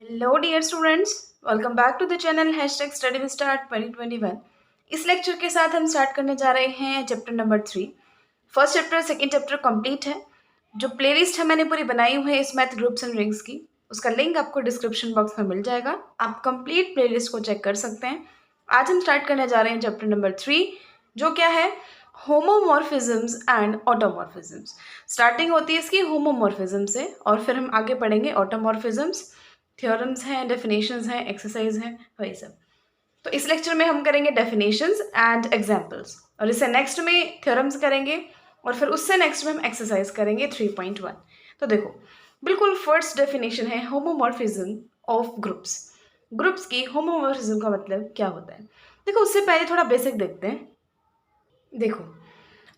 Hello dear students, welcome back to the channel hashtag study with start 2021। इस lecture के साथ हम start करने जा रहे हैं chapter number 3। First chapter second chapter complete है। जो प्लेलिस्ट है मैंने पूरी बनाई हुई है इस मैथ ग्रुप्स एंड रिंग्स की, उसका लिंक आपको डिस्क्रिप्शन बॉक्स में मिल जाएगा। आप कंप्लीट प्लेलिस्ट को चेक कर सकते हैं। आज हम स्टार्ट करने जा रहे हैं चैप्टर नंबर 3, जो क्या है, होमोमॉर्फिज्म्स एंड ऑटोमॉर्फिज्म्स। स्टार्टिंग होती है इसकी होमोमॉर्फिज्म से और फिर हम आगे पढ़ेंगे ऑटोमॉर्फिज्म्स। थ्योरम्स हैं, डेफिनेशंस हैं, एक्सरसाइज हैं, वही सब। तो इस लेक्चर में हम करेंगे डेफिनेशंस एंड एग्जांपल्स, और इससे नेक्स्ट में थ्योरम्स करेंगे, और फिर उससे नेक्स्ट में हम एक्सरसाइज करेंगे 3.1। तो देखो, बिल्कुल फर्स्ट डेफिनेशन है होमोमॉर्फिज्म ऑफ ग्रुप्स। ग्रुप्स की होमोमॉर्फिज्म का मतलब क्या होता है। देखो, उससे पहले थोड़ा बेसिक देखते हैं। देखो,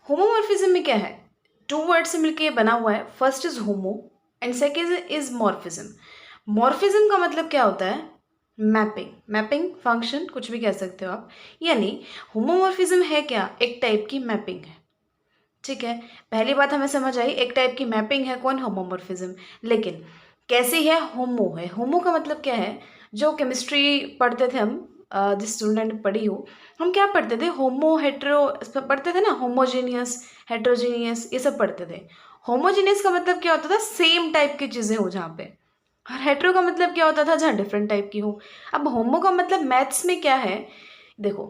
होमोमॉर्फिज्म में क्या है, टू वर्ड से मिलके बना हुआ है। First is homo and second is morphism. Morphism का मतलब क्या होता है, मैपिंग। मैपिंग फंक्शन कुछ भी कह सकते हो आप। यानी होमोमॉर्फिज्म है क्या, एक टाइप की मैपिंग है। ठीक है, पहली बात हमें समझ आई, एक टाइप की मैपिंग है कौन, होमोमॉर्फिज्म। लेकिन कैसी है, होमो है। होमो का मतलब क्या है, जो केमिस्ट्री पढ़ते थे हम, जिस स्टूडेंट ने पढ़ी हो, हम क्या पढ़ते थे, होमो हेट्रो पढ़ते थे ना, होमोजीनियस हेट्रोजीनियस ये सब पढ़ते थे। होमोजीनियस का मतलब क्या होता था, सेम टाइप की चीज़ें हो जहाँ पे। और हेट्रो का मतलब क्या होता था, जहाँ डिफरेंट टाइप की हो। अब होमो का मतलब मैथ्स में क्या है, देखो,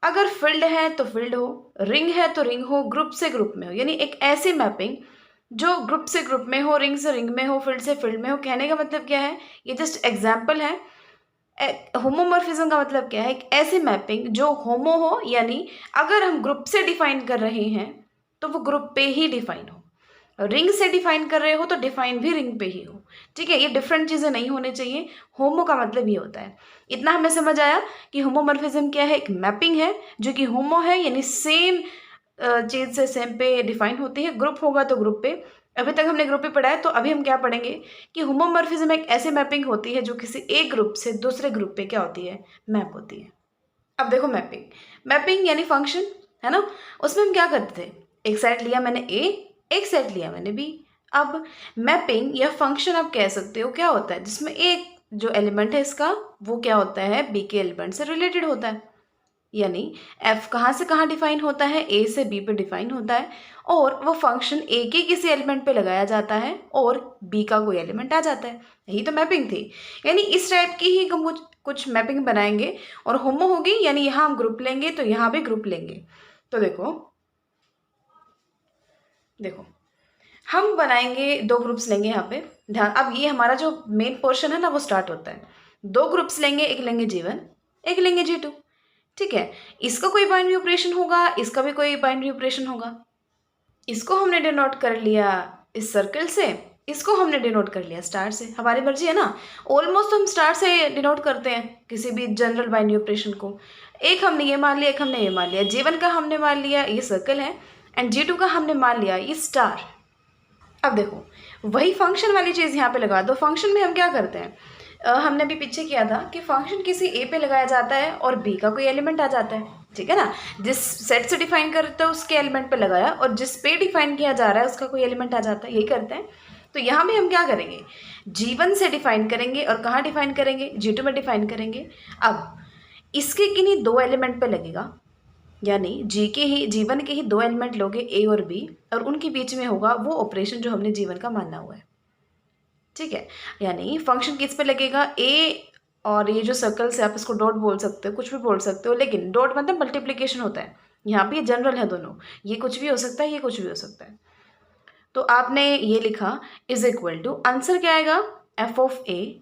अगर फील्ड है तो फील्ड हो, रिंग है तो रिंग हो, ग्रुप से ग्रुप में हो। यानी एक ऐसी मैपिंग जो ग्रुप से ग्रुप में हो, रिंग से रिंग में हो, फील्ड से फील्ड में हो। कहने का मतलब क्या है, ये जस्ट एग्जाम्पल है। होमोमॉर्फिज्म का मतलब क्या है, एक ऐसी मैपिंग जो होमो हो, यानी अगर हम ग्रुप से डिफाइन कर रहे हैं तो वो ग्रुप पे ही डिफाइन हो, रिंग से डिफाइन कर रहे हो तो डिफाइन भी रिंग पे ही हो। ठीक है, ये डिफरेंट चीज़ें नहीं होनी चाहिए। होमो का मतलब ये होता है। इतना हमें समझ आया कि होमोमॉर्फिज्म क्या है, एक मैपिंग है जो कि होमो है, यानी सेम चीज़ से सेम पे डिफाइन होती है। ग्रुप होगा तो ग्रुप पे, अभी तक हमने ग्रुप पे पढ़ा है, तो अभी हम क्या पढ़ेंगे कि होमोमॉर्फिज्म एक ऐसी मैपिंग होती है जो किसी एक ग्रुप से दूसरे ग्रुप पे क्या होती है, मैप होती है। अब देखो, मैपिंग, मैपिंग यानी फंक्शन है ना, उसमें हम क्या करते थे, एक सेट लिया मैंने ए, एक सेट लिया मैंने बी। अब मैपिंग या फंक्शन आप कह सकते हो क्या होता है, जिसमें एक जो एलिमेंट है इसका, वो क्या होता है, बी के एलिमेंट से रिलेटेड होता है। यानी एफ कहाँ से कहाँ डिफाइन होता है, ए से बी पे डिफाइन होता है, और वो फंक्शन ए के किसी एलिमेंट पे लगाया जाता है और बी का कोई एलिमेंट आ जाता है। यही तो मैपिंग थी। यानी इस टाइप की ही हम कुछ मैपिंग बनाएंगे, और होमो होगी यानी यहाँ हम ग्रुप लेंगे तो यहाँ भी ग्रुप लेंगे। तो देखो देखो, हम बनाएंगे दो ग्रुप्स लेंगे यहाँ पे। ध्यान, अब ये हमारा जो मेन पोर्शन है ना वो स्टार्ट होता है। दो ग्रुप्स लेंगे, एक लेंगे G1, एक लेंगे G2। ठीक है, इसका कोई बाइनरी ऑपरेशन होगा, इसका भी कोई बाइनरी ऑपरेशन होगा। इसको हमने डिनोट कर लिया इस सर्कल से, इसको हमने डिनोट कर लिया स्टार से। हमारी मर्जी है ना, ऑलमोस्ट हम स्टार से डिनोट करते हैं किसी भी जनरल बाइनरी ऑपरेशन को। एक हमने ये मान लिया, एक हमने ये मान लिया। G1 का हमने मान लिया ये सर्कल है, एंड G2 का हमने मान लिया ये स्टार। अब देखो, वही फंक्शन वाली चीज़ यहाँ पे लगा दो। फंक्शन में हम क्या करते हैं, हमने भी पीछे किया था कि फंक्शन किसी ए पे लगाया जाता है और बी का कोई एलिमेंट आ जाता है। ठीक है ना, जिस सेट से डिफाइन करते हो उसके एलिमेंट पे लगाया, और जिस पे डिफाइन किया जा रहा है उसका कोई एलिमेंट आ जाता है। यही करते हैं। तो यहाँ भी हम क्या करेंगे, G1 से डिफाइन करेंगे, और कहाँ डिफाइन करेंगे, G2 में डिफाइन करेंगे। अब इसके किन्हीं दो एलिमेंट पे लगेगा, यानी G1 के ही दो एलिमेंट लोगे, ए और बी, और उनके बीच में होगा वो ऑपरेशन जो हमने G1 का मानना हुआ है। ठीक है, यानी फंक्शन किस पे लगेगा, ए, और ये जो सर्कल से आप इसको डॉट बोल सकते हो, कुछ भी बोल सकते हो, लेकिन डॉट मतलब मल्टीप्लिकेशन होता है। यहाँ पे जनरल है दोनों, ये कुछ भी हो सकता है, ये कुछ भी हो सकता है। तो आपने ये लिखा इज इक्वल टू, आंसर क्या आएगा, एफ ऑफ ए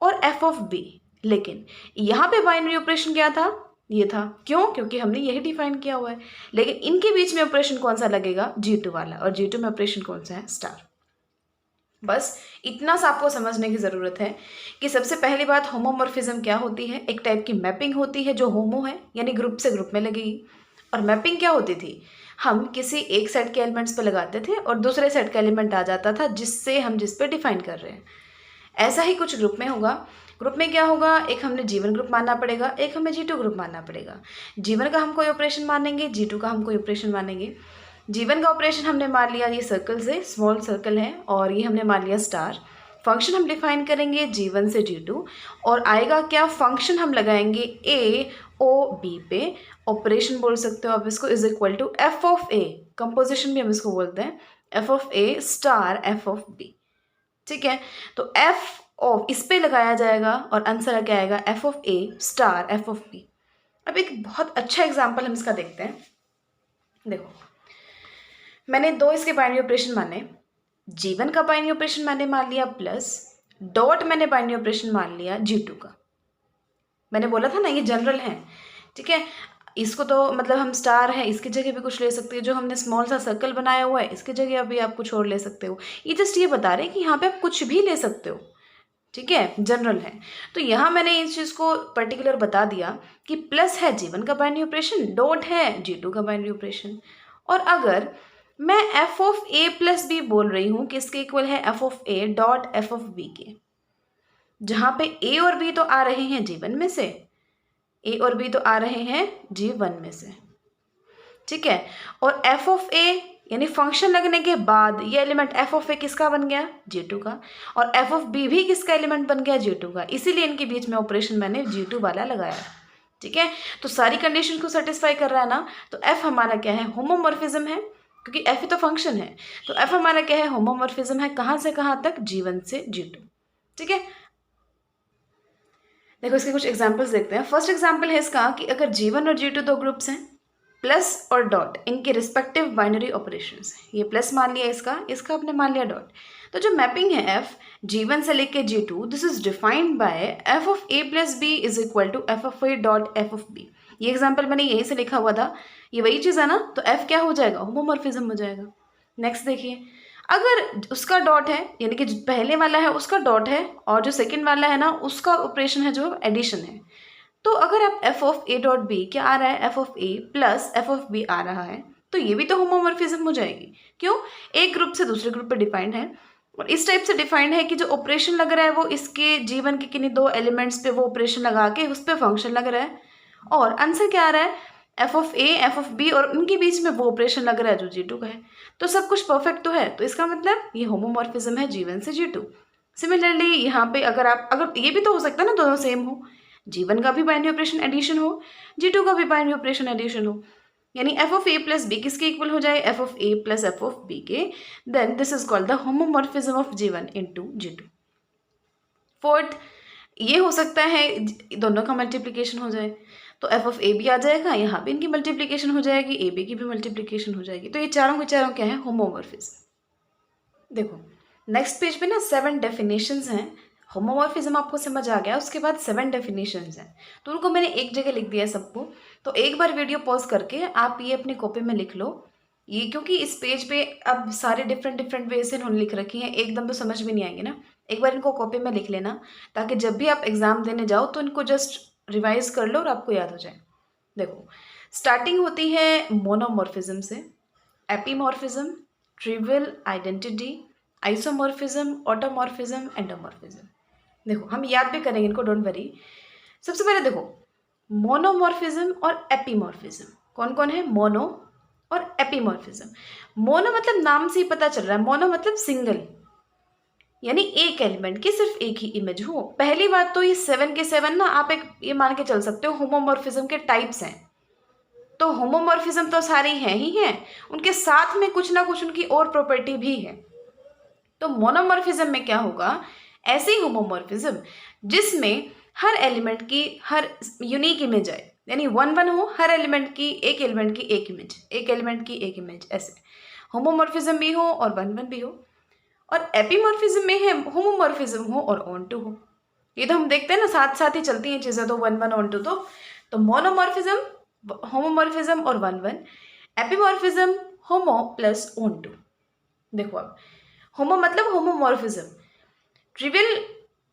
और एफ ऑफ बी। लेकिन यहाँ पे बाइनरी ऑपरेशन क्या था, ये था। क्यों, क्योंकि हमने यही डिफाइन किया हुआ है। लेकिन इनके बीच में ऑपरेशन कौन सा लगेगा, G2 वाला, और G2 में ऑपरेशन कौन सा है, स्टार। बस इतना सा आपको समझने की ज़रूरत है कि सबसे पहली बात, होमोमॉर्फिज्म क्या होती है, एक टाइप की मैपिंग होती है जो होमो है, यानी ग्रुप से ग्रुप में लगेगी। और मैपिंग क्या होती थी, हम किसी एक सेट के एलिमेंट्स पे लगाते थे और दूसरे सेट का एलिमेंट आ जाता था जिससे हम जिस पे डिफाइन कर रहे हैं। ऐसा ही कुछ ग्रुप में होगा। ग्रुप में क्या होगा, एक हमने G1 ग्रुप मानना पड़ेगा, एक हमें G2 ग्रुप मानना पड़ेगा। G1 का हम कोई ऑपरेशन मानेंगे, G2 का हम कोई ऑपरेशन मानेंगे। G1 का ऑपरेशन हमने मान लिया ये सर्कल से, स्मॉल सर्कल है, और ये हमने मान लिया स्टार। फंक्शन हम डिफाइन करेंगे G1 से G2 और आएगा क्या, फंक्शन हम लगाएंगे A O B पे, ऑपरेशन बोल सकते हो आप इसको, is equal to F of A, composition भी हम इसको बोलते हैं, F of A star F of B. ठीक है, तो एफ ऑफ इस पे लगाया जाएगा और आंसर क्या आएगा, F of A star F of B. अब एक बहुत अच्छा एग्जाम्पल हम इसका देखते हैं। देखो, मैंने दो इसके बाइनरी ऑपरेशन माने, G1 का बाइनरी ऑपरेशन मैंने मान लिया प्लस डॉट मैंने बाइनरी ऑपरेशन मान लिया G2 का। मैंने बोला था ना ये जनरल है, ठीक है, इसको तो मतलब हम स्टार है इसकी जगह भी कुछ ले सकते हो, जो हमने स्मॉल सा सर्कल बनाया हुआ है इसकी जगह अभी आप कुछ और ले सकते हो। ये जस्ट ये बता रहे हैं कि यहाँ पे आप कुछ भी ले सकते हो, ठीक है, जनरल है। तो यहाँ मैंने इस चीज़ को पर्टिकुलर बता दिया कि प्लस है G1 का बाइनरी ऑपरेशन, डॉट है G2 का बाइनरी ऑपरेशन। और अगर मैं F of A plus B बोल रही हूँ कि इसके इक्वल है F of A dot F of B के, जहाँ पे ए और बी तो आ रहे हैं G1 में से, ए और बी तो आ रहे हैं G1 में से, ठीक है। और एफ ऑफ ए यानी फंक्शन लगने के बाद ये एलिमेंट एफ ऑफ ए किसका बन गया, G2 का, और एफ ऑफ बी भी किसका एलिमेंट बन गया, G2 का, इसीलिए इनके बीच में ऑपरेशन मैंने G2 वाला लगाया, ठीक है। तो सारी कंडीशन को सेटिस्फाई कर रहा है ना, तो एफ हमारा क्या है, होमोमॉर्फिज्म है, क्योंकि एफ ही तो फंक्शन है, तो एफ हमारा क्या है, होमोमॉर्फिज्म है, कहाँ से कहाँ तक, G1 से G2, ठीक है। देखो इसके कुछ एग्जांपल्स देखते हैं। फर्स्ट एग्जांपल है इसका कि अगर G1 और G2 दो ग्रुप्स हैं, प्लस और डॉट इनके रिस्पेक्टिव बाइनरी ऑपरेशंस, ये प्लस मान लिया इसका, इसका आपने मान लिया डॉट, तो जो मैपिंग है एफ G1 से लेके G2, this is defined by F of A plus B is equal to F of A dot F of B. ये एग्जाम्पल मैंने यहीं से लिखा हुआ था, ये वही चीज़ है ना, तो एफ क्या हो जाएगा, होमोमॉर्फिज्म हो जाएगा। नेक्स्ट देखिए, अगर उसका डॉट है यानी कि पहले वाला है उसका डॉट है और जो सेकंड वाला है ना उसका ऑपरेशन है जो एडिशन है, तो अगर आप F of A dot B क्या आ रहा है, F of A plus F of B आ रहा है, तो ये भी तो होमोमॉर्फिज्म हो जाएगी। क्यों, एक ग्रुप से दूसरे ग्रुप पे डिफाइंड है और इस टाइप से डिफाइंड है कि जो ऑपरेशन लग रहा है वो इसके G1 के किन्हीं दो एलिमेंट्स पे वो ऑपरेशन लगा के उस पर फंक्शन लग रहा है, और आंसर क्या आ रहा है, F of A F of B, और उनके बीच में वो ऑपरेशन लग रहा है जो G2 का है। तो सब कुछ परफेक्ट तो है, तो इसका मतलब ये होमोमॉर्फिज्म है G1 से G2। सिमिलरली यहाँ पे अगर ये भी तो हो सकता है ना दोनों सेम हो, G1 का भी बाइनरी ऑपरेशन एडिशन हो, G2 का भी बाइनरी ऑपरेशन एडिशन हो, यानी F of A plus B किसके इक्वल हो जाए, F of A plus F of B के, then this is called the homomorphism of G1 into G2। Fourth, ये हो सकता है दोनों का मल्टीप्लिकेशन हो जाए, तो एफ ऑफ ए भी आ जाएगा, यहाँ पे इनकी मल्टीप्लिकेशन हो जाएगी, ए बी की भी मल्टीप्लिकेशन हो जाएगी, तो ये चारों के चारों क्या है, होमोमॉर्फिज्म। देखो नेक्स्ट पेज पे ना 7 डेफिनेशंस हैं, होमोमॉर्फिज्म आपको समझ आ गया, उसके बाद 7 डेफिनेशंस हैं, तो उनको मैंने एक जगह लिख दिया है सबको, तो एक बार वीडियो पॉज करके आप ये अपनी कॉपी में लिख लो ये, क्योंकि इस पेज पे अब सारे डिफरेंट वे से उन्होंने लिख रखी हैं, एकदम तो समझ में नहीं आएंगे ना, एक बार इनको कॉपी में लिख लेना ताकि जब भी आप एग्ज़ाम देने जाओ तो इनको जस्ट रिवाइज कर लो और आपको याद हो जाए। देखो स्टार्टिंग होती है मोनोमॉर्फिज्म से, एपीमॉर्फिज्म, ट्रिवियल आइडेंटिटी, आइसोमॉर्फिज्म, ऑटोमॉर्फिज्म, एंडोमॉर्फिज्म। देखो हम याद भी करेंगे इनको, डोंट वरी। सबसे पहले देखो मोनोमॉर्फिज्म और एपीमॉर्फिज्म, कौन कौन है, मोनो और एपीमॉर्फिज्म। मोनो मतलब नाम से ही पता चल रहा है, मोनो मतलब सिंगल, यानी एक एलिमेंट की सिर्फ एक ही इमेज हो। पहली बात तो ये 7 के 7 ना आप एक ये मान के चल सकते हो होमोमॉर्फिज्म के टाइप्स हैं, तो होमोमॉर्फिज्म तो सारे हैं ही हैं, उनके साथ में कुछ ना कुछ उनकी और प्रॉपर्टी भी है। तो मोनोमॉर्फिज्म में क्या होगा, ऐसी होमोमॉर्फिज्म जिसमें हर एलिमेंट की हर यूनिक इमेज आए, यानी 1 हो, हर एलिमेंट की एक एलिमेंट की एक इमेज, एक एलिमेंट की एक इमेज, ऐसे होमोमॉर्फिज्म भी हो और 1 भी हो। और एपीमॉर्फिज्म में है होमोमॉर्फिज्म हो और ऑन टू हो, ये तो हम देखते हैं ना साथ साथ ही चलती हैं चीज़ें, तो 1 ऑन टू, तो मोनोमॉर्फिज्म होमोमॉर्फिज्म और 1 एपीमॉर्फिज्म होमो प्लस ऑन टू। देखो अब होमो मतलब होमोमॉर्फिज्म, ट्रिवियल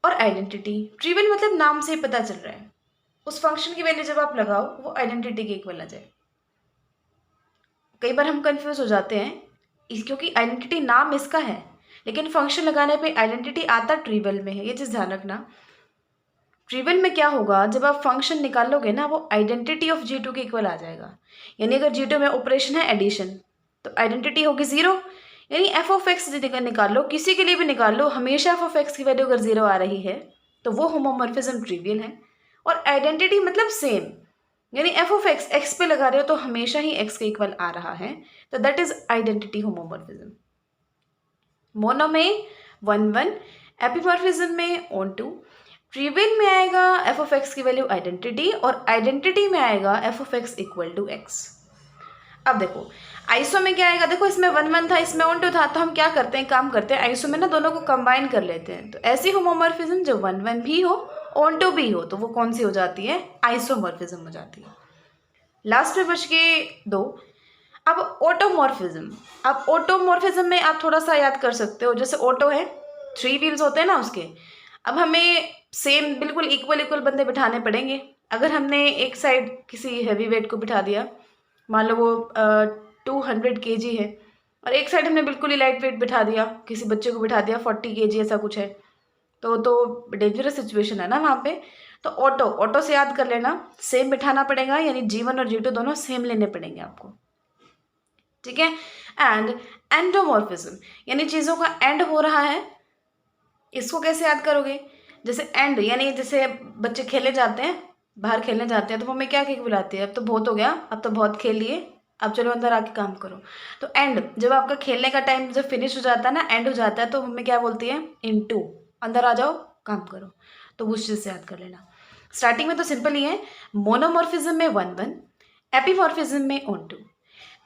और आइडेंटिटी, ट्रिवियल मतलब नाम से ही पता चल रहा है, उस फंक्शन की वैल्यू जब आप लगाओ वो आइडेंटिटी के इक्वल आ जाए। कई बार हम कंफ्यूज हो जाते हैं क्योंकि आइडेंटिटी नाम इसका है लेकिन फंक्शन लगाने पे आइडेंटिटी आता ट्रिवियल में है, ये चीज़ ध्यान रखना। ट्रिवियल में क्या होगा, जब आप फंक्शन निकालोगे ना वो आइडेंटिटी ऑफ G2 के इक्वल आ जाएगा, यानी अगर G2 में ऑपरेशन है एडिशन तो आइडेंटिटी होगी 0, यानी एफ ऑफ एक्स निकाल लो, किसी के लिए भी निकाल लो, हमेशा एफ ऑफ एक्स की वैल्यू अगर 0 आ रही है तो वो होमोमॉर्फिज्म ट्रिवियल है। और आइडेंटिटी मतलब सेम, यानी एफ ऑफ एक्स एक्स पे लगा रहे हो तो हमेशा ही एक्स के इक्वल आ रहा है, तो that is identity homomorphism. Mono में 1 1, एपीमॉर्फिज्म में ऑन टू, ट्रिवियल में आएगा एफ ऑफ एक्स की वैल्यू आइडेंटिटी, और आइडेंटिटी में आएगा F of X equal to X. अब देखो आइसो में क्या आएगा, देखो इसमें 1 1 था, इसमें ऑन टू था, तो हम क्या करते हैं, काम करते हैं आइसो में ना दोनों को कंबाइन कर लेते हैं। तो ऐसी होमोमॉर्फिज्म जो 1 1 भी हो ऑन टू भी हो तो वो कौन सी हो जाती है, आइसोमॉर्फिज्म हो जाती है। लास्ट में बच गए 2। अब ऑटोमॉर्फिज्म, अब ऑटोमॉर्फिज्म में आप थोड़ा सा याद कर सकते हो, जैसे ऑटो है 3 व्हील्स होते हैं ना उसके, अब हमें सेम बिल्कुल इक्वल इक्वल बंदे बिठाने पड़ेंगे। अगर हमने एक साइड किसी हैवी वेट को बिठा दिया, मान लो वो 200 kg है, और एक साइड हमने बिल्कुल ही लाइट वेट बिठा दिया, किसी बच्चे को बिठा दिया 40 kg ऐसा कुछ है, तो डेंजरस सिचुएशन है ना वहाँ पे। तो ऑटो, ऑटो से याद कर लेना, सेम बिठाना पड़ेगा, यानी G1 और G2 दोनों सेम लेने पड़ेंगे आपको, ठीक है। एंड एंडोमॉर्फिज्म, यानी चीज़ों का एंड हो रहा है, इसको कैसे याद करोगे, जैसे एंड यानी जैसे बच्चे खेलने जाते हैं, बाहर खेलने जाते हैं, तो मम्मी क्या कह बुलाती है, अब तो बहुत हो गया, अब तो बहुत खेल लिए, अब चलो अंदर आके काम करो। तो एंड, जब आपका खेलने का टाइम जब फिनिश हो जाता है ना, एंड हो जाता है, तो मम्मी क्या बोलती है, इनटू, अंदर आ जाओ काम करो। तो उस चीज़ से याद कर लेना। स्टार्टिंग में तो सिंपल ही है, मोनोमॉर्फिज्म में 1 1, एपीमॉर्फिज्म में ऑन टू,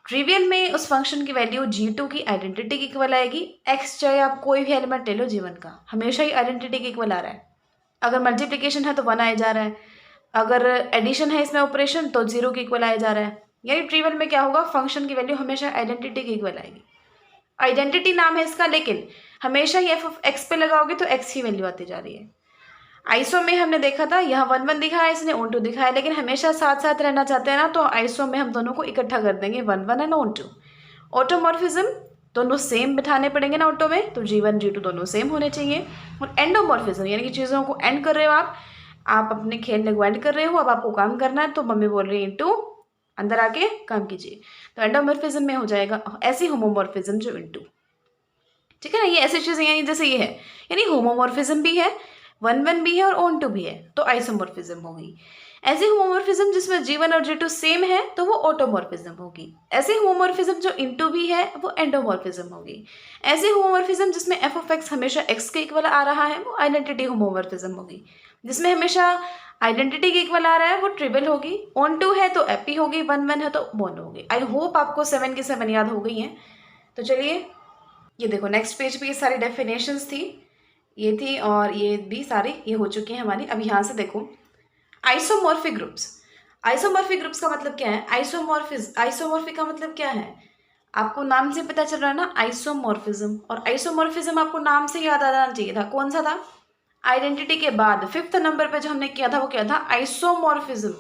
ट्रिवियल में उस फंक्शन की वैल्यू G2 की आइडेंटिटी के इक्वल आएगी। एक्स चाहे आप कोई भी एलिमेंट ले लो जीवन का, हमेशा ही आइडेंटिटी के इक्वल आ रहा है। अगर मल्टीप्लिकेशन है तो 1 आया जा रहा है, अगर एडिशन है इसमें ऑपरेशन तो 0 के इक्वल आया जा रहा है। यानी ट्रिवियल में क्या होगा, फंक्शन की वैल्यू हमेशा आइडेंटिटी के इक्वल आएगी। आइडेंटिटी नाम है इसका, लेकिन हमेशा ही एफ ऑफ एक्स पे लगाओगे तो एक्स की वैल्यू आती जा रही है। आइसो में हमने देखा था, यहाँ 1 1 दिखाया, इसने ऑन टू दिखाया, लेकिन हमेशा साथ साथ रहना चाहते हैं ना, तो आइसो में हम दोनों को इकट्ठा कर देंगे, 1 1 एंड ऑन टू। ऑटोमॉर्फिज्म, दोनों सेम बिठाने पड़ेंगे ना ऑटो में, तो G1 G2 दोनों सेम होने चाहिए। और एंडोमॉर्फिज्म, यानी कि चीज़ों को एंड कर रहे हो आप अपने खेलने को एंड कर रहे हो, अब आपको काम करना है, तो मम्मी बोल रही है इनटू, अंदर आके काम कीजिए। तो एंडोमॉर्फिज्म में हो जाएगा ऐसी होमोमॉर्फिज्म जो इनटू, ठीक है ना। ये ऐसी चीज़ें यानी जैसे ये है, यानी होमोमॉर्फिज्म भी है, 1 1 भी है और ऑन टू भी है, तो आइसोमॉर्फिज्म होगी। ऐसी होमोमॉर्फिज्म जिसमें G1 और G2 सेम है तो वो ऑटोमॉर्फिज्म होगी। ऐसी होमोमॉर्फिज्म जो इनटू भी है वो एंडोमॉर्फिज्म होगी। ऐसी होमोमॉर्फिज्म जिसमें एफ ऑफ एक्स हमेशा एक्स के इक्वल आ रहा है वो आइडेंटिटी होमोमॉर्फिज्म होगी। जिसमें हमेशा आइडेंटिटी के इक्वल आ रहा है वो ट्रिवियल होगी। ऑन टू है तो एपी होगी, 1 1 है तो मोनो होगी। आई होप आपको 7 की 7 याद हो गई हैं। तो चलिए ये देखो नेक्स्ट पेज पे ये सारी डेफिनेशंस थी, ये थी और ये भी सारी ये हो चुकी हैं हमारी। अब यहाँ से देखो आइसोमॉर्फिक ग्रुप्स। आइसोमॉर्फिक ग्रुप्स का मतलब क्या है, आइसोमॉर्फिक का मतलब क्या है, आपको नाम से पता चल रहा है ना, आइसोमॉर्फिज्म। और आइसोमॉर्फिज्म आपको नाम से याद आ जाना चाहिए था, कौन सा था, आइडेंटिटी के बाद 5th नंबर पे जो हमने किया था वो क्या था, आइसोमॉर्फिज्म।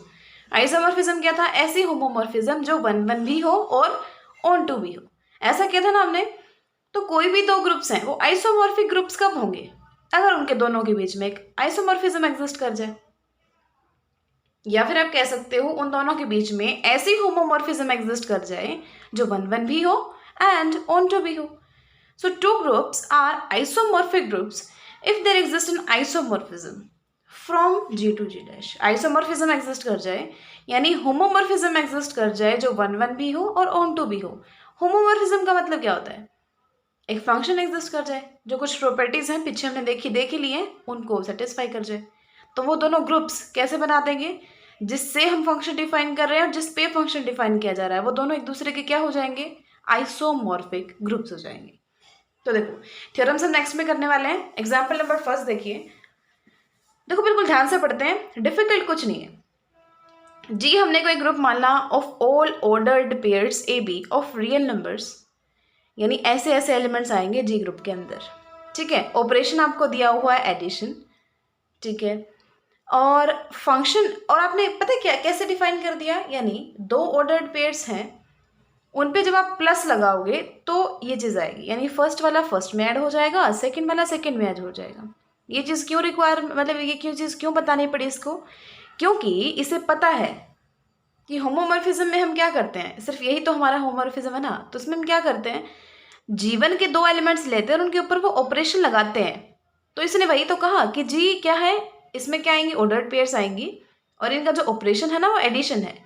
आइसोमॉर्फिज्म क्या था, ऐसी होमोमॉर्फिज्म जो 1 1 भी हो और ऑन टू भी हो, ऐसा किया था ना हमने। तो कोई भी दो ग्रुप्स हैं वो आइसोमॉर्फिक ग्रुप्स कब होंगे, अगर उनके दोनों के बीच में एक आइसोमॉर्फिज्म एग्जिस्ट कर जाए, या फिर आप कह सकते हो उन दोनों के बीच में ऐसी होमोमॉर्फिज्म एग्जिस्ट कर जाए जो 1 1 भी हो एंड ऑन टू भी हो। So two groups are isomorphic groups if there exist an isomorphism from G to G dash. Isomorphism exist कर जाए यानी होमोमॉर्फिज्म एग्जिस्ट कर जाए जो 1 1 भी हो और ऑन टू भी हो। होमोमॉर्फिज्म का मतलब क्या होता है, एक फंक्शन एग्जिस्ट कर जाए जो कुछ प्रॉपर्टीज हैं पीछे हमने देख ही ली हैं उनको सेटिस्फाई कर जाए। तो वो दोनों ग्रुप्स कैसे बना देंगे, जिससे हम फंक्शन डिफाइन कर रहे हैं और जिस पे फंक्शन डिफाइन किया जा रहा है वो दोनों एक दूसरे के क्या हो जाएंगे, आइसोमॉर्फिक ग्रुप्स हो जाएंगे। तो देखो थ्योरम्स हम नेक्स्ट में करने वाले हैं। एग्जाम्पल नंबर फर्स्ट देखिए, देखो बिल्कुल ध्यान से पढ़ते हैं, डिफिकल्ट कुछ नहीं है जी। हमने कोई ग्रुप मानना of all ordered pairs A B of real numbers, यानी ऐसे ऐसे एलिमेंट्स आएंगे जी ग्रुप के अंदर, ठीक है। ऑपरेशन आपको दिया हुआ है एडिशन, ठीक है। और फंक्शन, और आपने पता है क्या कैसे डिफाइन कर दिया, यानी दो ऑर्डर्ड पेयर्स हैं उन पे जब आप प्लस लगाओगे तो ये चीज़ आएगी, यानी फर्स्ट वाला फर्स्ट में ऐड हो जाएगा, सेकंड वाला सेकंड में ऐड हो जाएगा। ये चीज़ क्यों मतलब ये चीज़ क्यों बतानी पड़ी इसको, क्योंकि इसे पता है कि होमोमॉर्फिज्म में हम क्या करते हैं, सिर्फ यही तो हमारा होमोमॉर्फिज्म है ना, तो उसमें हम क्या करते हैं, जीवन के दो एलिमेंट्स लेते हैं और उनके ऊपर वो ऑपरेशन लगाते हैं। तो इसने वही तो कहा कि जी क्या है, इसमें क्या आएंगी, ऑर्डर्ड पेयर्स आएंगी और इनका जो ऑपरेशन है ना वो एडिशन है।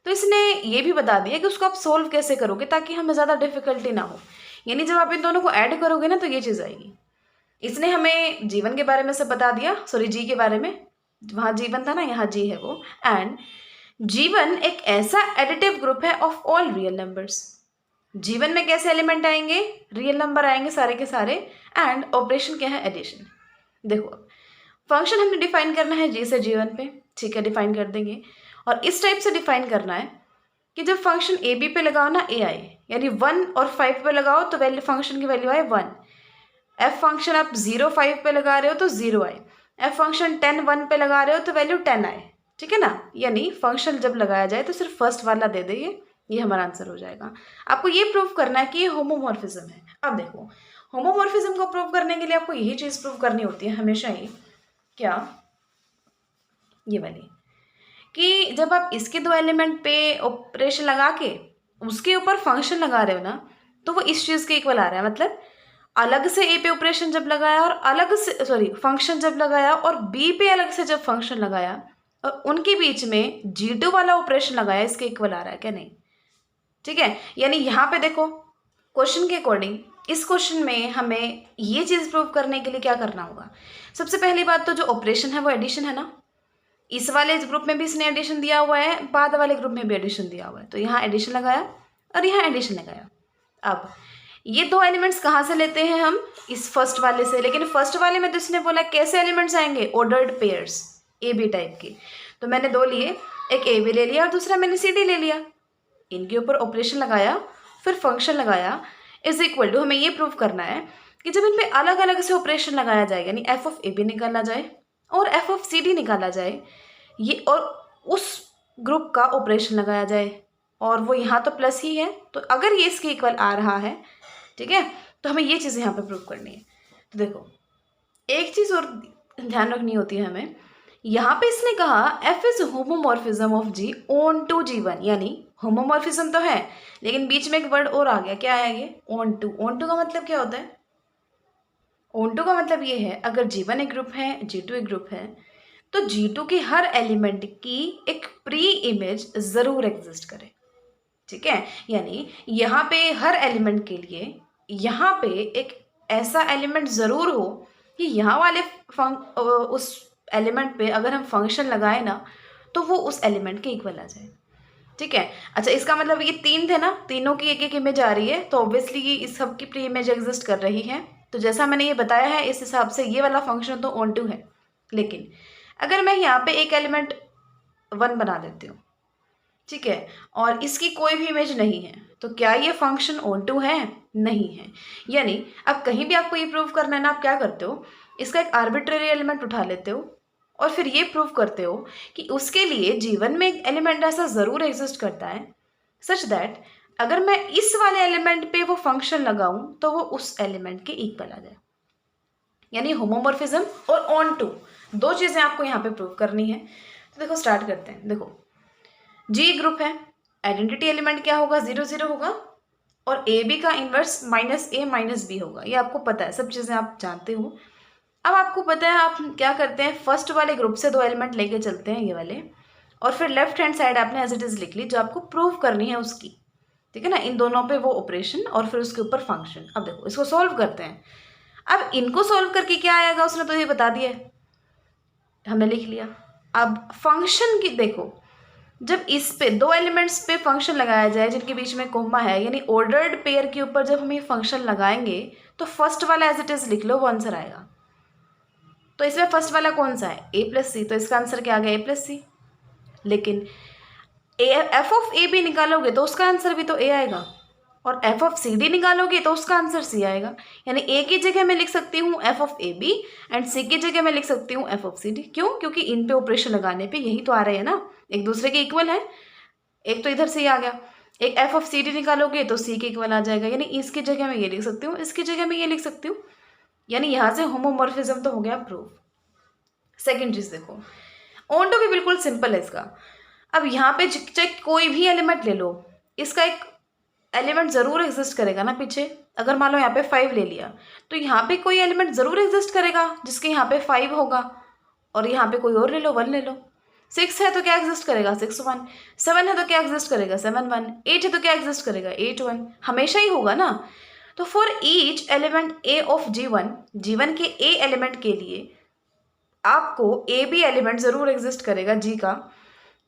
तो इसने ये भी बता दिया कि उसको आप सोल्व कैसे करोगे ताकि हमें ज़्यादा डिफिकल्टी ना हो। यानी जब आप इन दोनों को ऐड करोगे ना तो ये चीज़ आएगी। इसने हमें जीवन के बारे में सब बता दिया, सॉरी जी के बारे में, वहाँ जीवन था ना, यहाँ जी है वो। एंड जीवन एक ऐसा एडिटिव ग्रुप है ऑफ ऑल रियल नंबर्स। जीवन में कैसे एलिमेंट आएंगे, रियल नंबर आएंगे सारे के सारे, एंड ऑपरेशन क्या है, एडिशन। देखो फंक्शन हमें डिफाइन करना है जी से जीवन पे, ठीक है, डिफाइन कर देंगे। और इस टाइप से डिफाइन करना है कि जब फंक्शन ए बी पे लगाओ ना ए आए, यानी 1 और 5 पे लगाओ तो वैल्यू फंक्शन की वैल्यू आए 1। एफ फंक्शन आप 0 5 पे लगा रहे हो तो 0 आए, एफ फंक्शन 10 1 पे लगा रहे हो तो वैल्यू 10 आए, ठीक है ना। यानी फंक्शन जब लगाया जाए तो सिर्फ फर्स्ट वाला दे दे, ये हमारा आंसर हो जाएगा। आपको ये प्रूव करना है कि ये होमोमॉर्फिज्म है। अब देखो होमोमॉर्फिज्म को प्रूव करने के लिए आपको यही चीज़ प्रूव करनी होती है हमेशा ही, क्या, ये वाली, कि जब आप इसके दो एलिमेंट पे ऑपरेशन लगा के उसके ऊपर फंक्शन लगा रहे हो ना तो वो इस चीज़ के इक्वल आ रहा है। मतलब अलग से ए पे ऑपरेशन जब लगाया और अलग से, सॉरी, फंक्शन जब लगाया और बी पे अलग से जब फंक्शन लगाया और उनके बीच में G2 वाला ऑपरेशन लगाया, इसके इक्वल आ रहा है क्या, नहीं, ठीक है। यानी यहाँ पे देखो क्वेश्चन के अकॉर्डिंग इस क्वेश्चन में हमें ये चीज़ प्रूव करने के लिए क्या करना होगा। सबसे पहली बात तो जो ऑपरेशन है वो एडिशन है ना, इस वाले ग्रुप में भी इसने एडिशन दिया हुआ है, बाद वाले ग्रुप में भी एडिशन दिया हुआ है, तो यहाँ एडिशन लगाया और यहाँ एडिशन लगाया। अब ये दो एलिमेंट्स कहाँ से लेते हैं हम, इस फर्स्ट वाले से, लेकिन फर्स्ट वाले में तो इसने बोला कैसे एलिमेंट्स आएंगे, ordered pairs A B type के। तो मैंने दो लिए, एक ए बी ले लिया और दूसरा मैंने सी डी ले लिया, इनके ऊपर ऑपरेशन लगाया फिर फंक्शन लगाया, इज इक्वल टू हमें ये प्रूव करना है कि जब इन पे अलग अलग से ऑपरेशन लगाया जाए, यानी एफ ऑफ ए बी निकाला जाए और एफ ऑफ सी डी निकाला जाए, ये और उस ग्रुप का ऑपरेशन लगाया जाए, और वो यहाँ तो प्लस ही है, तो अगर ये इसके इक्वल आ रहा है, ठीक है, तो हमें ये चीज़ यहाँ पे प्रूव करनी है। तो देखो एक चीज़ और ध्यान रखनी होती है हमें, यहाँ पे इसने कहा F is homomorphism of G onto G1, यानी होमोमॉर्फिज्म तो है लेकिन बीच में एक वर्ड और आ गया, क्या आया ये, ऑन टू। ऑन टू का मतलब क्या होता है, ऑन टू का मतलब ये है अगर G1 एक ग्रुप है G2 एक ग्रुप है तो G2 के हर एलिमेंट की एक प्री इमेज ज़रूर एग्जिस्ट करे, ठीक है। यानी यहाँ पे हर एलिमेंट के लिए यहाँ पे एक ऐसा एलिमेंट ज़रूर हो कि यहाँ वाले उस एलिमेंट पे अगर हम फंक्शन लगाए ना तो वो उस एलिमेंट के इक्वल आ जाए, ठीक है। अच्छा इसका मतलब ये तीन थे ना, तीनों की एक एक इमेज आ रही है तो ऑब्वियसली ये इस सब की प्री इमेज एग्जिस्ट कर रही है। तो जैसा मैंने ये बताया है इस हिसाब से ये वाला फंक्शन तो ऑन टू है, लेकिन अगर मैं यहाँ पे एक एलिमेंट 1 बना देती हूँ, ठीक है, और इसकी कोई भी इमेज नहीं है, तो क्या ये फंक्शन ऑन टू है, नहीं है। यानी अब कहीं भी आपको ये प्रूव करना है ना, आप क्या करते हो, इसका एक आर्बिट्रेरी एलिमेंट उठा लेते हो और फिर ये प्रूव करते हो कि उसके लिए जीवन में एक एलिमेंट ऐसा ज़रूर एग्जिस्ट करता है सच दैट अगर मैं इस वाले एलिमेंट पे वो फंक्शन लगाऊं तो वो उस एलिमेंट के इक्वल आ जाए। यानी होमोमॉर्फिज्म और ऑन टू दो चीज़ें आपको यहाँ पे प्रूव करनी है। तो देखो स्टार्ट करते हैं। देखो जी ग्रुप है, आइडेंटिटी एलिमेंट क्या होगा, 0 0 होगा और ए बी का इन्वर्स -a-b होगा, ये आपको पता है, सब चीज़ें आप जानते हो। अब आपको पता है आप क्या करते हैं, फर्स्ट वाले ग्रुप से दो एलिमेंट लेके चलते हैं ये वाले, और फिर लेफ्ट हैंड साइड आपने एज इट इज़ लिख ली जो आपको प्रूव करनी है उसकी, ठीक है ना, इन दोनों पे वो ऑपरेशन और फिर उसके ऊपर फंक्शन। अब देखो इसको सॉल्व करते हैं। अब इनको सॉल्व करके क्या आएगा उसने तो ये बता दिया, हमने लिख लिया। अब फंक्शन की देखो, जब इस पे दो एलिमेंट्स पे फंक्शन लगाया जाए जिनके बीच में कोमा है, यानी ऑर्डर्ड पेयर के ऊपर जब हम ये फंक्शन लगाएंगे तो फर्स्ट वाला एज इट इज़ लिख लो, वो आंसर आएगा। तो इसमें फर्स्ट वाला कौन सा है, a प्लस सी, तो इसका आंसर क्या आ गया, a प्लस सी। लेकिन एफ ऑफ ए बी निकालोगे तो उसका आंसर भी तो a आएगा, और एफ ऑफ सी डी निकालोगे तो उसका आंसर c आएगा। यानी a की जगह मैं लिख सकती हूँ F of A B and c की जगह मैं लिख सकती हूँ एफ ऑफ सी डी। क्यों, क्योंकि इन पे ऑपरेशन लगाने पे यही तो आ रहे हैं ना, एक दूसरे के इक्वल है। एक तो इधर से ही आ गया, एक एफ ऑफ सी डी निकालोगे तो c के इक्वल आ जाएगा, यानी इसकी जगह मैं ये लिख सकती हूँ, इसकी जगह मैं ये लिख सकती हूँ। यानी यहाँ से होमोमॉर्फिज्म तो हो गया प्रूफ। सेकेंड चीज़ देखो, ऑन टू भी बिल्कुल सिंपल है इसका। अब यहाँ पे चेक कोई भी एलिमेंट ले लो, इसका एक एलिमेंट ज़रूर एग्जिस्ट करेगा ना पीछे। अगर मान लो यहाँ पे 5 ले लिया, तो यहाँ पे कोई एलिमेंट ज़रूर एग्जिस्ट करेगा जिसके यहाँ पे 5 होगा, और यहाँ पे कोई और ले लो, 1 ले लो। 6 है तो क्या एग्जिस्ट करेगा, 6 1। 7 है तो क्या एग्जिस्ट करेगा, 7 1। 8 है तो क्या एग्जिस्ट करेगा, 8 1। हमेशा ही होगा ना। तो for each element A of G1 के ए एलिमेंट के लिए आपको ए बी एलिमेंट ज़रूर एग्जिस्ट करेगा जी का।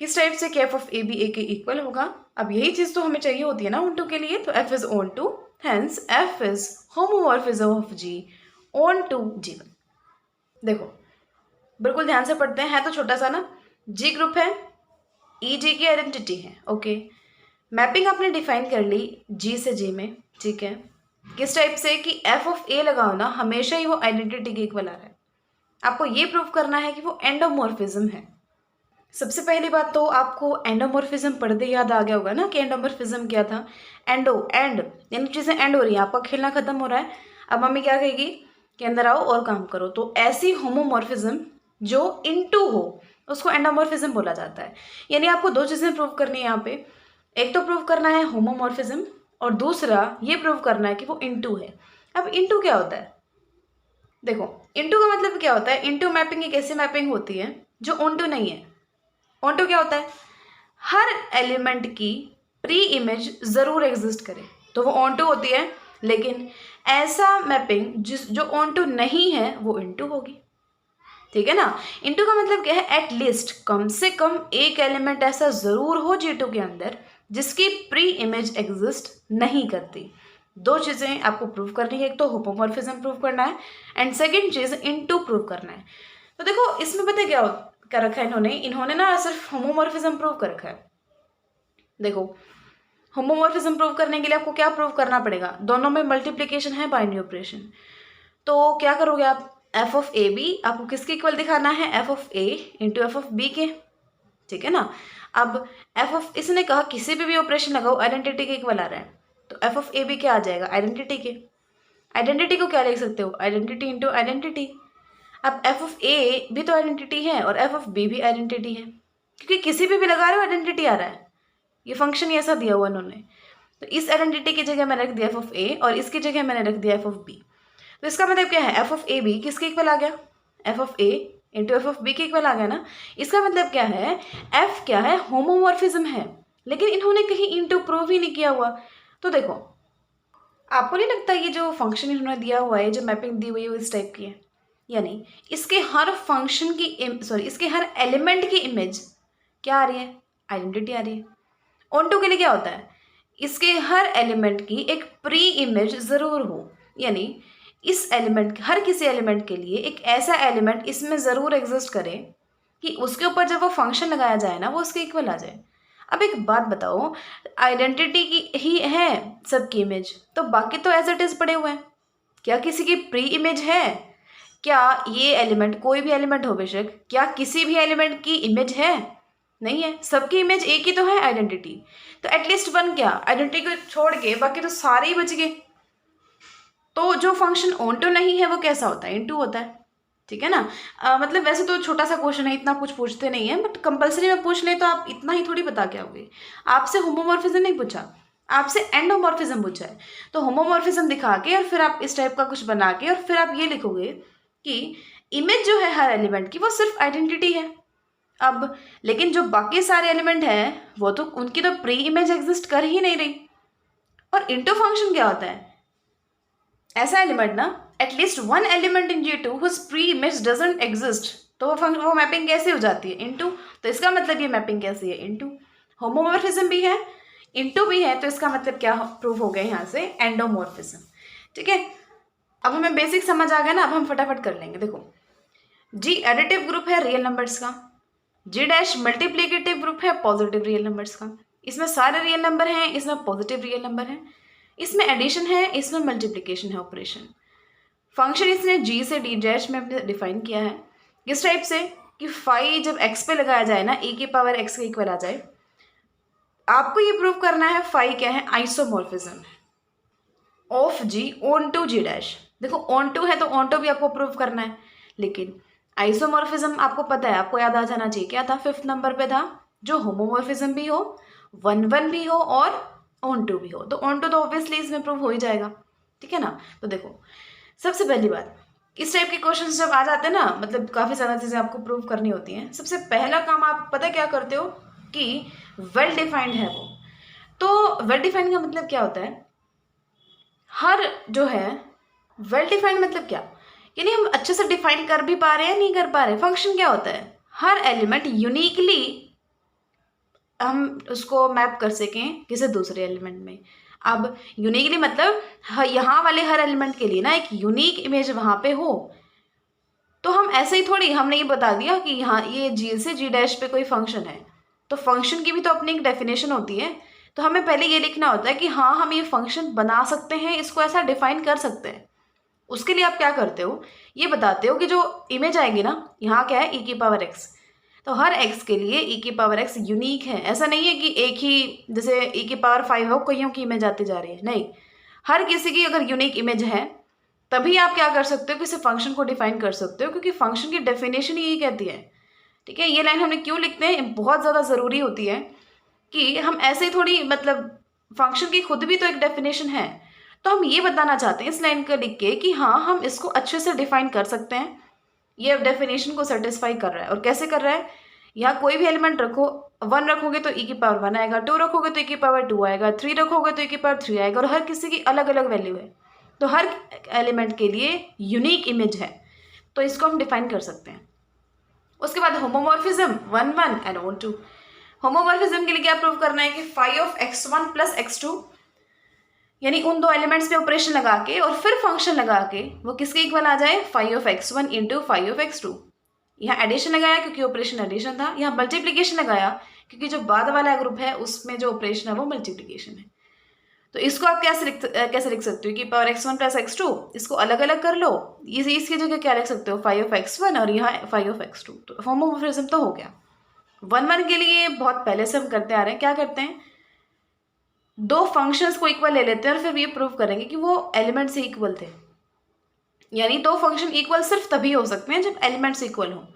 किस टाइप से, कि एफ ऑफ ए बी ए के इक्वल होगा। अब यही चीज़ तो हमें चाहिए होती है ना ऑन टू के लिए, तो F is onto, hence F is homomorphism of G onto G1। देखो बिल्कुल ध्यान से पढ़ते हैं, है तो छोटा सा ना। जी ग्रुप है, ई जी की आइडेंटिटी है, ओके। मैपिंग आपने डिफाइन कर ली जी से जी में, ठीक है। किस टाइप से, कि एफ ऑफ ए लगाओ ना, हमेशा ही वो आइडेंटिटी के इक्वल आ रहा है। आपको ये प्रूव करना है कि वो एंडोमॉर्फिज्म है। सबसे पहली बात तो आपको एंडोमॉर्फिज्म पढ़ते याद आ गया होगा ना कि एंडोमॉर्फिज्म क्या था। एंड यानी चीज़ें एंड हो रही हैं, आपका खेलना खत्म हो रहा है, अब मम्मी क्या कहेगी कि अंदर आओ और काम करो। तो ऐसी होमोमॉर्फिज्म जो इनटू हो उसको एंडोमॉर्फिज्म बोला जाता है। यानी आपको दो चीज़ें प्रूव करनी है यहाँ पे, एक तो प्रूव करना है होमोमॉर्फिज्म, और दूसरा ये प्रूव करना है कि वो इनटू है। अब इनटू क्या होता है, देखो इनटू का मतलब क्या होता है। इनटू मैपिंग एक ऐसी मैपिंग होती है जो ऑनटू नहीं है। ऑनटू क्या होता है, हर एलिमेंट की प्री इमेज ज़रूर एग्जिस्ट करे तो वो ऑनटू होती है, लेकिन ऐसा मैपिंग जो ऑनटू नहीं है वो इनटू होगी, ठीक है ना। इनटू का मतलब क्या है, एट लीस्ट कम से कम एक एलिमेंट ऐसा ज़रूर हो G2 के अंदर जिसकी प्री इमेज एग्जिस्ट नहीं करती। दो चीज़ें आपको प्रूव करनी है, एक तो होमोमॉर्फिज्म प्रूव करना है and second cheese into prove करना है। तो देखो इसमें पता है क्या कर रखा है इन्होंने ना सिर्फ होमोमॉर्फिज्म प्रूव कर रखा है। देखो होमोमॉर्फिज्म प्रूव करने के लिए आपको क्या प्रूव करना पड़ेगा, दोनों में मल्टीप्लिकेशन है, बाइनरी ऑपरेशन। तो क्या करोगे आप, एफ ऑफ ए बी आपको किसके इक्वल दिखाना है, F of A into F of B के, ठीक है ना। अब एफ ऑफ, इसने कहा किसी भी ऑपरेशन लगाओ आइडेंटिटी के इक्वल आ रहा है, तो एफ ऑफ ए बी क्या आ जाएगा, आइडेंटिटी के। आइडेंटिटी को क्या लिख सकते हो, आइडेंटिटी इंटू आइडेंटिटी। अब एफ ऑफ ए भी तो आइडेंटिटी है और एफ ऑफ बी भी आइडेंटिटी है, क्योंकि किसी भी लगा रहे हो आइडेंटिटी आ रहा है। ये फंक्शन ही ऐसा दिया हुआ उन्होंने, तो इस आइडेंटिटी की जगह मैंने रख दिया एफ ऑफ ए और इसकी जगह मैंने रख दिया एफ ऑफ बी। तो इसका मतलब क्या है, एफ ऑफ ए बी किसके इक्वल आ गया, F of A into F of B के इक्वल आ गया ना। इसका मतलब क्या है, एफ क्या है, होमोमॉर्फिज्म है, लेकिन इन्होंने कहीं इंटू प्रूव ही नहीं किया हुआ। तो देखो आपको नहीं लगता ये जो फंक्शन इन्होंने दिया हुआ है, जो मैपिंग दी हुई है वो इस टाइप की है, यानी इसके हर फंक्शन की इसके हर एलिमेंट की इमेज क्या आ रही है, आइडेंटिटी आ रही है। ऑनटू के लिए क्या होता है, इसके हर एलिमेंट की एक प्री इमेज ज़रूर हो, यानी इस एलिमेंट, हर किसी एलिमेंट के लिए एक ऐसा एलिमेंट इसमें ज़रूर एग्जिस्ट करे कि उसके ऊपर जब वो फंक्शन लगाया जाए ना वो उसके इक्वल आ जाए। अब एक बात बताओ, आइडेंटिटी की ही है सबकी इमेज, तो बाकी तो एज इट इज़ पड़े हुए हैं, क्या किसी की प्री इमेज है, क्या ये एलिमेंट, कोई भी एलिमेंट हो बेशक, क्या किसी भी एलिमेंट की इमेज है, नहीं है। सबकी इमेज एक ही तो है, आइडेंटिटी। तो एटलीस्ट वन क्या, आइडेंटिटी को छोड़ के बाकी तो सारे ही बच गए। तो जो फंक्शन ऑन टू नहीं है वो कैसा होता है, इनटू होता है, ठीक है ना। मतलब वैसे तो छोटा सा क्वेश्चन है, इतना कुछ पूछते नहीं है, बट कंपलसरी में पूछ ले तो आप इतना ही थोड़ी बता के आओगे। आपसे होमोमॉर्फिज्म नहीं पूछा, आपसे एंडोमॉर्फिज्म पूछा है, तो होमोमॉर्फिज्म दिखा के और फिर आप इस टाइप का कुछ बना के और फिर आप ये लिखोगे कि इमेज जो है हर एलिमेंट की वो सिर्फ आइडेंटिटी है। अब लेकिन जो बाकी सारे एलिमेंट हैं वो तो उनकी तो प्री इमेज एग्जिस्ट कर ही नहीं रही। और इनटू फंक्शन क्या होता है, ऐसा एलिमेंट ना, at least one element in G2 whose pre image doesn't exist, तो वो मैपिंग कैसे हो जाती है, इनटू। तो इसका मतलब ये मैपिंग कैसी है, इनटू। होमोमॉर्फिज्म भी है, इनटू भी है, तो इसका मतलब क्या प्रूव हो गया यहाँ से, एंडोमॉर्फिज्म, ठीक है। अब हमें बेसिक समझ आ गया ना, अब हम फटाफट कर लेंगे। देखो जी एडिटिव ग्रुप है रियल नंबर्स का, जी डैश मल्टीप्लिकेटिव ग्रुप है पॉजिटिव रियल नंबर्स का। इसमें सारे रियल नंबर हैं, इसमें पॉजिटिव रियल नंबर है, इसमें एडिशन है, इसमें मल्टीप्लिकेशन है, ऑपरेशन। फंक्शन इसने जी से डी डैश में डिफाइन किया है इस टाइप से कि फाई जब एक्स पे लगाया जाए ना, e की पावर एक्स के इक्वल आ जाए। आपको ये प्रूव करना है फाई क्या है, isomorphism of G onto G dash. देखो ऑन टू है तो ऑन टू भी आपको प्रूव करना है, लेकिन आइसोमॉर्फिज्म आपको पता है, आपको याद आ जाना चाहिए, क्या था, 5th नंबर पे था, जो होमोमॉर्फिज्म भी हो, 1 1 भी हो और ऑन टू भी हो। तो ऑन टू तो ऑब्वियसली इसमें प्रूव हो ही जाएगा, ठीक है ना। तो देखो, सबसे पहली बात, इस टाइप के क्वेश्चंस जब आ जाते हैं ना, मतलब काफ़ी सारी चीज़ें आपको प्रूव करनी होती हैं। सबसे पहला काम आप पता क्या करते हो कि वेल डिफाइंड है वो। तो वेल डिफाइंड का मतलब क्या होता है, हर जो है वेल डिफाइंड मतलब क्या, यानी हम अच्छे से डिफाइन कर भी पा रहे हैं, नहीं कर पा रहे। फंक्शन क्या होता है, हर एलिमेंट यूनिकली हम उसको मैप कर सकें किसी दूसरे एलिमेंट में। अब यूनिकली मतलब यहाँ वाले हर एलिमेंट के लिए ना एक यूनिक इमेज वहाँ पे हो। तो हम ऐसे ही थोड़ी, हमने ये बता दिया कि यहाँ ये जी से जी डैश पे कोई फंक्शन है, तो फंक्शन की भी तो अपनी एक डेफिनेशन होती है। तो हमें पहले ये लिखना होता है कि हाँ हम ये फंक्शन बना सकते हैं, इसको ऐसा डिफाइन कर सकते हैं। उसके लिए आप क्या करते हो, ये बताते हो कि जो इमेज आएगी ना, यहाँ क्या है, ई की पावर एक्स, तो हर एक्स के लिए ई की पावर एक्स यूनिक है। ऐसा नहीं है कि एक ही, जैसे ई की पावर 5 हो, कईयों की इमेज आती जा रही है, नहीं। हर किसी की अगर यूनिक इमेज है तभी आप क्या कर सकते हो, किसी फंक्शन को डिफाइन कर सकते हो, क्योंकि फंक्शन की डेफिनेशन यही कहती है। ठीक है, ये लाइन हमने क्यों लिखते हैं, बहुत ज़्यादा ज़रूरी होती है कि हम ऐसे ही थोड़ी, मतलब फंक्शन की खुद भी तो एक डेफिनेशन है। तो हम ये बताना चाहते हैं इस लाइन को लिख के कि हाँ हम इसको अच्छे से डिफाइन कर सकते हैं, ये डेफिनेशन को सेटिस्फाई कर रहा है। और कैसे कर रहा है, यहाँ कोई भी एलिमेंट रखो, 1 रखोगे तो ई की पावर 1 आएगा, 2 रखोगे तो ई की पावर 2 आएगा, 3 रखोगे तो ई की पावर 3 आएगा, और हर किसी की अलग अलग वैल्यू है। तो हर एलिमेंट के लिए यूनिक इमेज है, तो इसको हम डिफाइन कर सकते हैं। उसके बाद होमोमॉर्फिज्म 1 1 एंड ऑन 2। होमोमॉर्फिज्म के लिए क्या प्रूव करना है कि phi of x1 plus x2, यानी उन दो एलिमेंट्स पे ऑपरेशन लगा के और फिर फंक्शन लगा के वो किसके इक्वल आ जाए, phi of x1 into phi of x2। यहाँ एडिशन लगाया क्योंकि ऑपरेशन एडिशन था, यहाँ मल्टीप्लीकेशन लगाया क्योंकि जो बाद वाला ग्रुप है उसमें जो ऑपरेशन है वो मल्टीप्लीकेशन है। तो इसको आप कैसे लिख सकते हो कि पावर x1 प्लस x2, इसको अलग अलग कर लो, इसकी जगह क्या लिख सकते हो, फाई ऑफ x1 और यहाँ फाई ऑफ x2। तो होमोमॉर्फिज्म तो हो गया। 1 1 के लिए बहुत पहले से हम करते आ रहे हैं, क्या करते हैं, दो फंक्शंस को इक्वल ले लेते हैं और फिर ये प्रूव करेंगे कि वो एलिमेंट से इक्वल थे। यानी दो फंक्शन इक्वल सिर्फ तभी हो सकते हैं जब एलिमेंट्स इक्वल हो।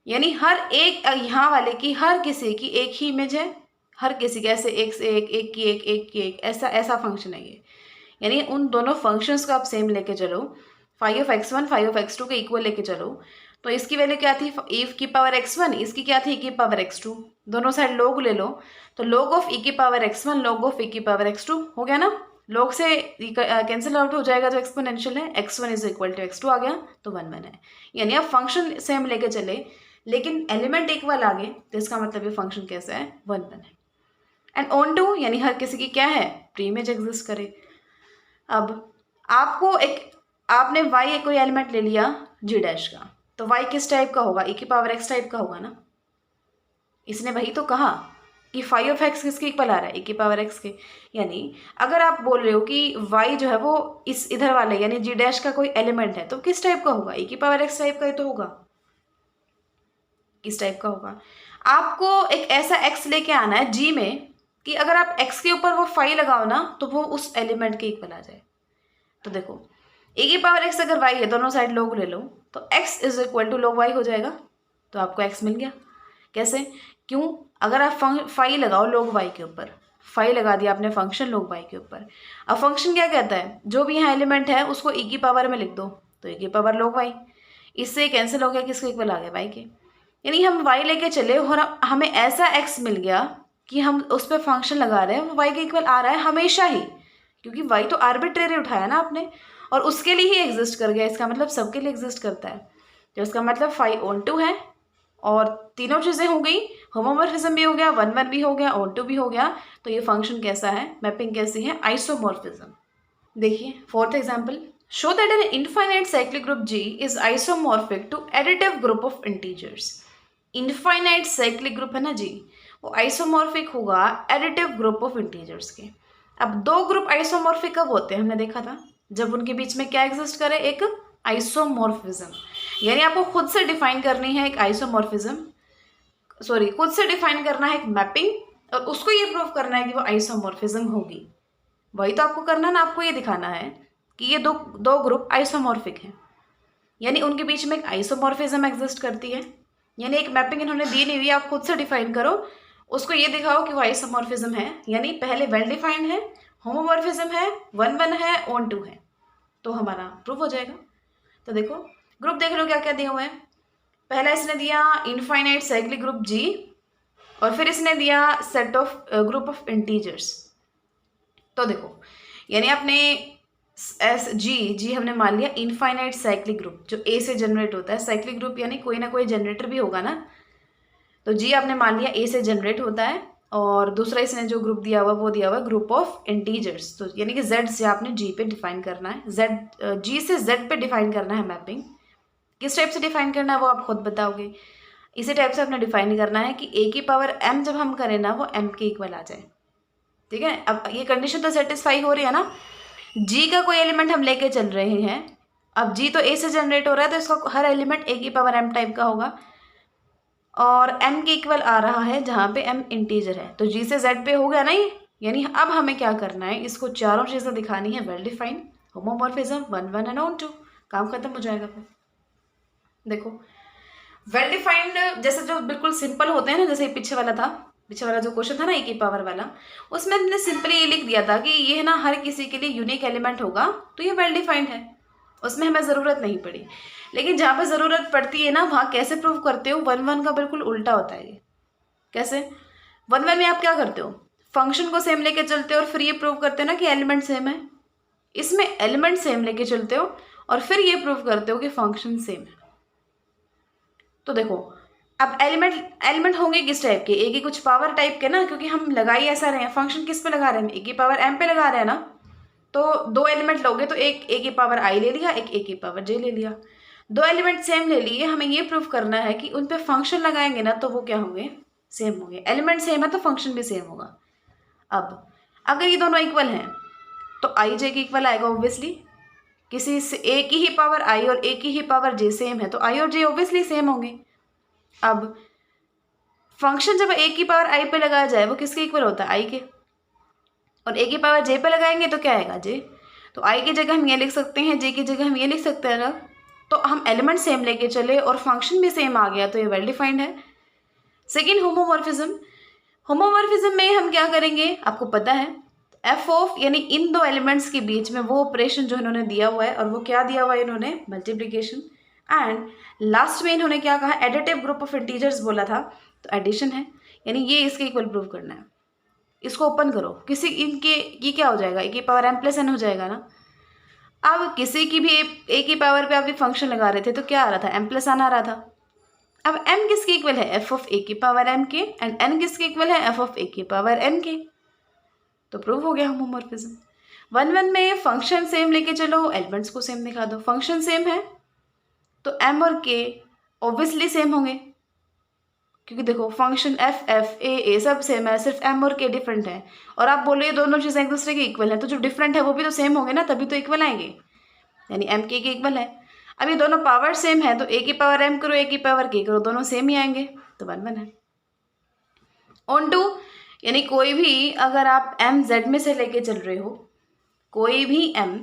यानी हर एक यहाँ वाले की हर किसी की एक ही इमेज है, हर किसी के ऐसे एक से एक की एक की एक, ऐसा ऐसा फंक्शन है ये। यानी उन दोनों फंक्शंस को आप सेम लेके चलो, phi of x1 phi of x2 के इक्वल लेके चलो। तो इसकी वैल्यू क्या थी, ई की पावर x1, इसकी क्या थी, ई की पावर x2। दोनों साइड लोग ले लो, तो लोग ऑफ ई की पावर x1 लोग ऑफ ई की पावर x2 हो गया ना। लोग से कैंसिल आउट हो जाएगा जो एक्सपोनेंशियल है, x1 is equal to x2 आ गया, तो 1 1 है। यानी आप फंक्शन सेम लेके चले लेकिन एलिमेंट इक्वल आ गए, तो इसका मतलब ये फंक्शन कैसा है, 1 1 है। एंड ऑन टू यानी हर किसी की क्या है, प्री इमेज एग्जिस्ट करे। अब आपको आपने y कोई एलिमेंट ले लिया g डैश का, तो y किस टाइप का होगा, e की पावर x टाइप का होगा ना। इसने वही तो कहा कि फाई ऑफ x किसके इक्वल आ रहा है, e की पावर x के। यानी अगर आप बोल रहे हो कि y जो है वो इस इधर वाले यानी g डैश का कोई एलिमेंट है, तो किस टाइप का होगा, e की पावर x टाइप का ही तो होगा। किस टाइप का होगा, आपको एक ऐसा x लेके आना है g में कि अगर आप x के ऊपर वो फाई लगाओ ना तो वो उस एलिमेंट के इक्वल आ जाए। तो देखो e की पावर x अगर y है, दोनों साइड लोग ले लो, तो x इज इक्वल टू लोग y हो जाएगा। तो आपको x मिल गया। कैसे, क्यों, अगर आप फाई लगाओ लोग y के ऊपर, फाई लगा दिया आपने फंक्शन लोग y के ऊपर। अब फंक्शन क्या कहता है, जो भी यहाँ एलिमेंट है उसको e की पावर में लिख दो, तो e की पावर लोग y, इससे कैंसिल हो गया, किसके इक्वल आ गया, y के। यानी हम y लेके चले और हमें ऐसा x मिल गया कि हम उस पर फंक्शन लगा रहे हैं, वो y के इक्वल आ रहा है हमेशा ही, क्योंकि y तो आर्बिट्रेरी उठाया ना आपने और उसके लिए ही एग्जिस्ट कर गया। इसका मतलब सबके लिए एग्जिस्ट करता है, तो इसका मतलब फाई ऑन टू है। और तीनों चीज़ें हो गई, होमोमॉर्फिज्म भी हो गया, 1 1 भी हो गया, ऑन टू भी हो गया। तो ये फंक्शन कैसा है, मैपिंग कैसी है, आइसोमॉर्फिज्म। देखिए fourth example, show that an infinite cyclic group G is isomorphic to additive group of integers. Infinite cyclic group है ना G, वो आइसोमॉर्फिक होगा एडिटिव ग्रुप ऑफ इंटीजर्स के। अब दो ग्रुप आइसोमॉर्फिक कब होते हैं, हमने देखा था जब उनके बीच में क्या एग्जिस्ट करे, एक आइसोमॉर्फिज्म। यानी आपको खुद से डिफाइन करनी है एक आइसोमॉर्फिज्म, सॉरी खुद से डिफाइन करना है एक मैपिंग, और उसको ये प्रूव करना है कि वो आइसोमॉर्फिज्म होगी। वही तो आपको करना ना, आपको ये दिखाना है कि ये दो दो ग्रुप आइसोमॉर्फिक हैं, यानी उनके बीच में एक आइसोमॉर्फिज्म एग्जिस्ट करती है। यानी एक मैपिंग इन्होंने दी नहीं हुई, आप खुद से डिफाइन करो, उसको ये दिखाओ कि वो आइसोमॉर्फिज्म है। यानी पहले वेल डिफाइंड है, होमोमॉर्फिज्म है, 1 1 है, ऑन 2 है, तो हमारा प्रूफ हो जाएगा। तो देखो ग्रुप देख लो क्या क्या दिया हुआ है। पहला इसने दिया इनफाइनाइट साइक्लिक ग्रुप जी, और फिर इसने दिया set of group of integers. तो देखो यानी आपने एस जी हमने मान लिया इनफाइनाइट साइक्लिक ग्रुप, जो ए से जनरेट होता है। साइक्लिक ग्रुप यानी कोई ना कोई जनरेटर भी होगा ना, तो जी आपने मान लिया ए से जनरेट होता है। और दूसरा इसने जो ग्रुप दिया हुआ वो दिया हुआ ग्रुप ऑफ इंटीजर्स, तो यानी कि जेड से आपने जी पे डिफाइन करना है, जेड जी से जेड पे डिफाइन करना है मैपिंग। किस टाइप से डिफाइन करना है वो आप खुद बताओगे। इसी टाइप से आपने डिफाइन करना है कि ए की पावर एम जब हम करें ना वो एम के इक्वल आ जाए। ठीक है, अब ये कंडीशन तो सेटिस्फाई हो रही है ना। जी का कोई एलिमेंट हम लेके चल रहे हैं, अब जी तो ए से जनरेट हो रहा है तो इसका हर एलिमेंट ए की पावर एम टाइप का होगा, और m के इक्वल आ रहा है जहाँ पे m इंटीजर है, तो g से z पे हो गया ना ये। यानी अब हमें क्या करना है, इसको चारों चीज़ें दिखानी है, well defined homomorphism 1 1 and on 2, काम खत्म हो जाएगा फिर। देखो वेल डिफाइंड जैसे जो बिल्कुल सिंपल होते हैं ना, जैसे पीछे वाला था, पीछे वाला जो क्वेश्चन था ना ए की पावर वाला, उसमें हमने सिंपली ये लिख दिया था कि ये ना हर किसी के लिए यूनिक एलिमेंट होगा, तो ये वेल डिफाइंड है, उसमें हमें ज़रूरत नहीं पड़ी। लेकिन जहाँ पे ज़रूरत पड़ती है ना वहाँ कैसे प्रूव करते हो, 1 1 का बिल्कुल उल्टा होता है ये। कैसे? 1 1 में आप क्या करते हो, फंक्शन को सेम लेके चलते हो और फिर ये प्रूव करते हो ना कि एलिमेंट सेम है। इसमें एलिमेंट सेम लेके चलते हो और फिर ये प्रूव करते हो कि फंक्शन सेम है। तो देखो अब एलिमेंट होंगे किस टाइप के, ए की कुछ पावर टाइप के ना, क्योंकि हम लगा ही ऐसा रहे हैं, फंक्शन किस पे लगा रहे हैं, ए की पावर एम पे लगा रहे हैं ना। तो दो एलिमेंट लोगे तो एक ए की पावर आई ले लिया, एक ए की पावर जे ले लिया, दो एलिमेंट सेम ले लिए। हमें ये प्रूव करना है कि उन पे फंक्शन लगाएंगे ना तो वो क्या होंगे, सेम होंगे। एलिमेंट सेम है तो फंक्शन भी सेम होगा। अब अगर ये दोनों इक्वल हैं तो आई जे के इक्वल आएगा ऑब्वियसली। किसी से ए की ही पावर आई और ए की ही पावर जे सेम है तो आई और जे ऑब्वियसली सेम होंगे। अब फंक्शन जब ए की पावर आई पे लगाया जाए वो किसके इक्वल होता है, आई के, और ए की पावर जे पे लगाएंगे तो क्या आएगा, जे। तो आई की जगह हम ये लिख सकते हैं, जे की जगह हम ये लिख सकते हैं ना। तो हम एलिमेंट सेम लेके चले और फंक्शन भी सेम आ गया तो ये वेल डिफाइंड है। सेकेंड होमोमॉर्फिज्म में हम क्या करेंगे आपको पता है, एफ ऑफ यानी इन दो एलिमेंट्स के बीच में वो ऑपरेशन जो इन्होंने दिया हुआ है, और वो क्या दिया हुआ है इन्होंने, मल्टीप्लिकेशन। एंड लास्ट में इन्होंने क्या कहा, एडिटिव ग्रुप ऑफ इंटीजर्स बोला था, तो एडिशन है, यानी ये इसके इक्वल प्रूव करना है। इसको ओपन करो, किसी इनके ये क्या हो जाएगा, ए की पावर एम प्लस एन हो जाएगा ना। अब किसी की भी ए की पावर पे आप फंक्शन लगा रहे थे तो क्या आ रहा था, एम प्लस एन आ रहा था। अब m किसके इक्वल है, एफ ऑफ ए की पावर m के, एंड n किसके इक्वल है, एफ ऑफ ए की पावर n के। तो प्रूव हो गया होमोमॉर्फिज्म। 1 1 में फंक्शन सेम लेके चलो, एलिमेंट्स को सेम दिखा दो। फंक्शन सेम है तो m और k ऑब्वियसली सेम होंगे, क्योंकि देखो फंक्शन एफ एफ ए सब सेम है, सिर्फ m और k डिफरेंट है। और आप बोलो ये दोनों चीज़ें एक दूसरे के इक्वल हैं, तो जो डिफरेंट है वो भी तो सेम होंगे ना, तभी तो इक्वल आएंगे, यानी m k के इक्वल है। अब ये दोनों पावर सेम है तो ए की पावर m करो, ए की पावर k करो, दोनों सेम ही आएंगे, तो 1 1 है। ऑन टू यानी कोई भी अगर आप m z में से लेके चल रहे हो, कोई भी m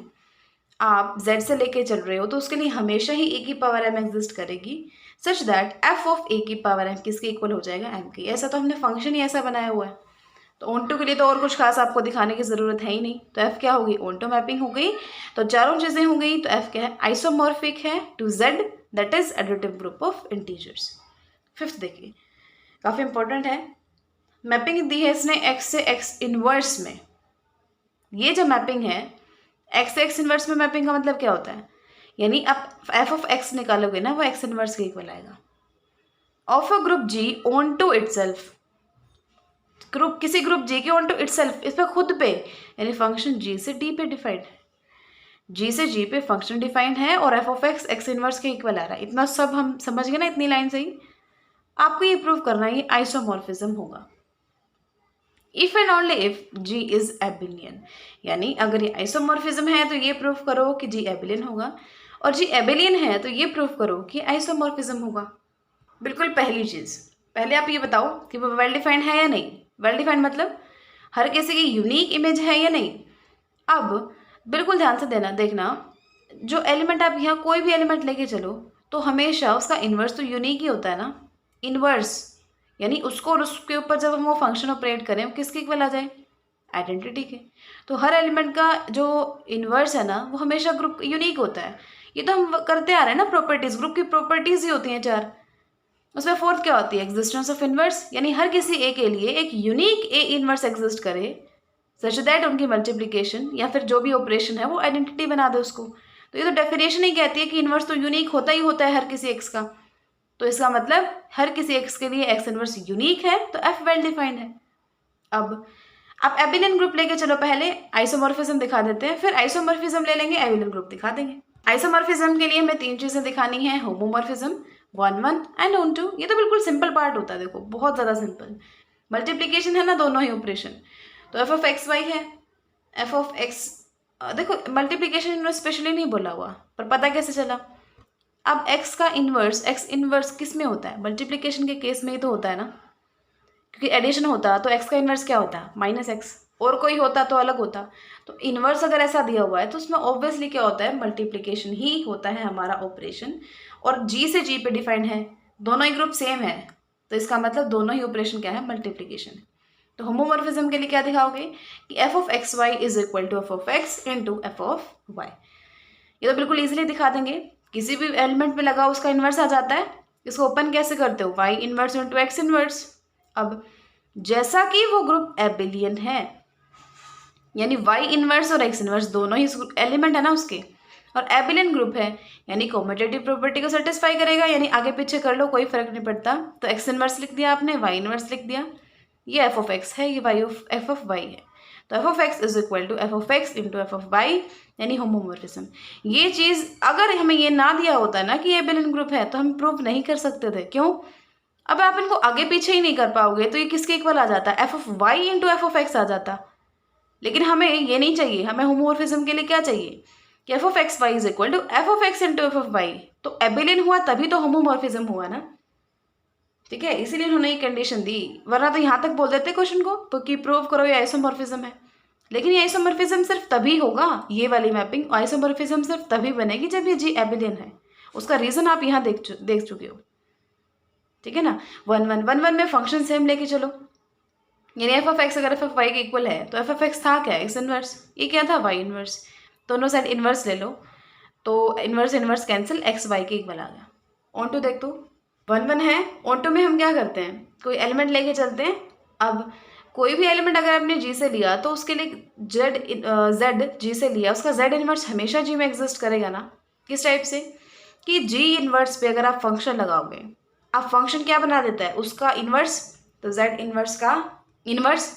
आप z से लेके चल रहे हो तो उसके लिए हमेशा ही a की पावर m एग्जिस्ट करेगी, such that f of a की पावर m किसके इक्वल हो जाएगा, m के। ऐसा तो हमने फंक्शन ही ऐसा बनाया हुआ है। तो ऑन टू के लिए तो और कुछ खास आपको दिखाने की ज़रूरत है ही नहीं। तो f क्या होगी, ऑन टू मैपिंग हो गई, तो चारों चीज़ें हो गई। तो f क्या है, आइसोमॉर्फिक है to z, that is additive group of integers. Fifth देखिए काफ़ी इंपॉर्टेंट है, मैपिंग दी है इसने x से x इनवर्स में। ये जो मैपिंग है x से x इनवर्स में, मैपिंग का मतलब क्या होता है, यानी आप f ऑफ x निकालोगे ना वो x इनवर्स के इक्वल आएगा। Of a group g onto itself, group किसी ग्रुप G के ऑन टू इटसेल्फ, इस पर खुद पे, यानी फंक्शन G से D पे डिफाइंड है, G से G पे फंक्शन डिफाइंड है और f of x x inverse के इक्वल आ रहा है। इतना सब हम समझ गए ना, इतनी लाइन से ही आपको ये प्रूव करना है, ये आइसोमॉर्फिज्म होगा। If and only if G is एबिलियन, यानी अगर ये आइसोमॉर्फिज्म है तो ये प्रूव करो कि G एबिलियन होगा, और G एबिलियन है तो ये प्रूव करो कि आइसोमॉर्फिज्म होगा। बिल्कुल पहली चीज़, पहले आप ये बताओ कि वो वेल डिफाइंड है या नहीं। वेल डिफाइंड मतलब हर किसी की यूनिक इमेज है या नहीं। अब बिल्कुल ध्यान से देखना, जो एलिमेंट आप यहाँ कोई भी एलिमेंट लेके चलो तो हमेशा उसका इन्वर्स तो यूनिक ही होता है ना। इन्वर्स यानी उसको और उसके ऊपर जब हम वो फंक्शन ऑपरेट करें वो किसके इक्वल आ जाए, आइडेंटिटी के। तो हर एलिमेंट का जो इन्वर्स है ना वो हमेशा ग्रुप यूनिक होता है। ये तो हम करते आ रहे हैं ना, प्रॉपर्टीज, ग्रुप की प्रॉपर्टीज ही होती हैं 4। उसमें फोर्थ क्या होती है? एग्जिस्टेंस ऑफ इन्वर्स, यानी हर किसी ए के लिए एक यूनिक ए इन्वर्स एग्जिस्ट करे सच दैट उनकी मल्टीप्लिकेशन या फिर जो भी ऑपरेशन है वो आइडेंटिटी बना दे उसको। तो ये तो डेफिनेशन ही कहती है कि इन्वर्स तो यूनिक होता ही होता है हर किसी एक्स का। तो इसका मतलब हर किसी एक्स के लिए एक्स इन्वर्स यूनिक है, तो एफ वेल डिफाइंड है। अब आप एबिलियन ग्रुप लेके चलो, पहले आइसोमॉर्फिज्म दिखा देते हैं, फिर आइसोमॉर्फिज्म ले लेंगे, एबिलियन ग्रुप दिखा देंगे। आइसोमॉर्फिज्म के लिए हमें 3 चीजें दिखानी है, होमोमॉर्फिज्म, 1-1 एंड ऑन-टू। ये तो बिल्कुल सिंपल पार्ट होता है, देखो बहुत ज़्यादा सिंपल। मल्टीप्लीकेशन है ना, दोनों ही ऑपरेशन। तो एफ ऑफ एक्स वाई है, एफ ऑफ एक्स, देखो मल्टीप्लीकेशन इन्वर्स स्पेशली नहीं बोला हुआ, पर पता कैसे चला? अब एक्स का इन्वर्स, एक्स इन्वर्स किस में होता है? मल्टीप्लीकेशन के केस में ही तो होता है ना, क्योंकि एडिशन होता तो एक्स का इन्वर्स क्या होता? -x। और कोई होता तो अलग होता। तो इन्वर्स अगर ऐसा दिया हुआ है तो उसमें ऑब्वियसली क्या होता है? मल्टीप्लीकेशन ही होता है हमारा ऑपरेशन, और जी से जी पे डिफाइंड है, दोनों ही ग्रुप सेम है, तो इसका मतलब दोनों ही ऑपरेशन क्या है? मल्टीप्लीकेशन। तो होमोमॉर्फिज्म के लिए क्या दिखाओगे कि F of X Y is equal to F of X into F of Y. ये तो बिल्कुल ईजिली दिखा देंगे, किसी भी एलिमेंट में लगा उसका इन्वर्स आ जाता है। इसको ओपन कैसे करते हो? Y inverse into X inverse. अब जैसा कि वो ग्रुप एबिलियन है, यानी वाई इन्वर्स और एक्स इन्वर्स दोनों ही एलिमेंट है ना उसके, और एबिलियन ग्रुप है, यानी कॉम्यूटेटिव प्रॉपर्टी को सेटिस्फाई करेगा, यानी आगे पीछे कर लो कोई फर्क नहीं पड़ता। तो एक्स इन्वर्स लिख दिया आपने, वाई इन्वर्स लिख दिया, ये एफ ऑफ एक्स है, ये Y of F of Y है। तो F of X is equal to F of X into F of Y, यानी होमोमॉर्फिज्म। ये चीज़ अगर हमें ये ना दिया होता ना कि एबिलियन ग्रुप है, तो हम प्रूव नहीं कर सकते थे। क्यों? अब आप इनको आगे पीछे ही नहीं कर पाओगे, तो ये किसके इक्वल आ जाता? F of Y into F of X आ जाता। लेकिन हमें ये नहीं चाहिए, हमें होमोमॉर्फिज्म के लिए क्या चाहिए कि F of X Y is equal to F of X into F of Y. तो एबिलियन हुआ तभी तो होमोमॉर्फिज्म हुआ ना, ठीक है, इसीलिए उन्होंने ये कंडीशन दी, वरना तो यहाँ तक बोल देते क्वेश्चन को तो कि प्रूव करो ये आइसोमॉर्फिज्म है। लेकिन ये आइसोमॉर्फिज्म सिर्फ तभी होगा, ये वाली मैपिंग आइसोमॉर्फिज्म सिर्फ तभी बनेगी जब ये जी एबिलियन है। उसका रीजन आप यहाँ देख चुके हो, ठीक है ना। 1-1 में फंक्शन सेम लेके चलो, यानी एफ ऑफ एक्स अगर एफ ऑफ वाई के इक्वल है तो एफ ऑफ एक्स था क्या? X inverse. ये क्या था? Y inverse. दोनों साइड इनवर्स ले लो, तो inverse inverse cancel, X Y के इक्वल आ गया। ऑन टू देख, तो 1-1 है। ऑन टू में हम क्या करते हैं? कोई एलिमेंट लेके चलते हैं। अब कोई भी एलिमेंट अगर आपने जी से लिया तो उसके लिए जेड जी से लिया, उसका जेड इनवर्स हमेशा जी में एग्जिस्ट करेगा ना। किस टाइप से? कि जी इनवर्स पे अगर आप फंक्शन लगाओगे, आप फंक्शन क्या बना देता है? उसका इनवर्स, तो जेड इनवर्स का इनवर्स,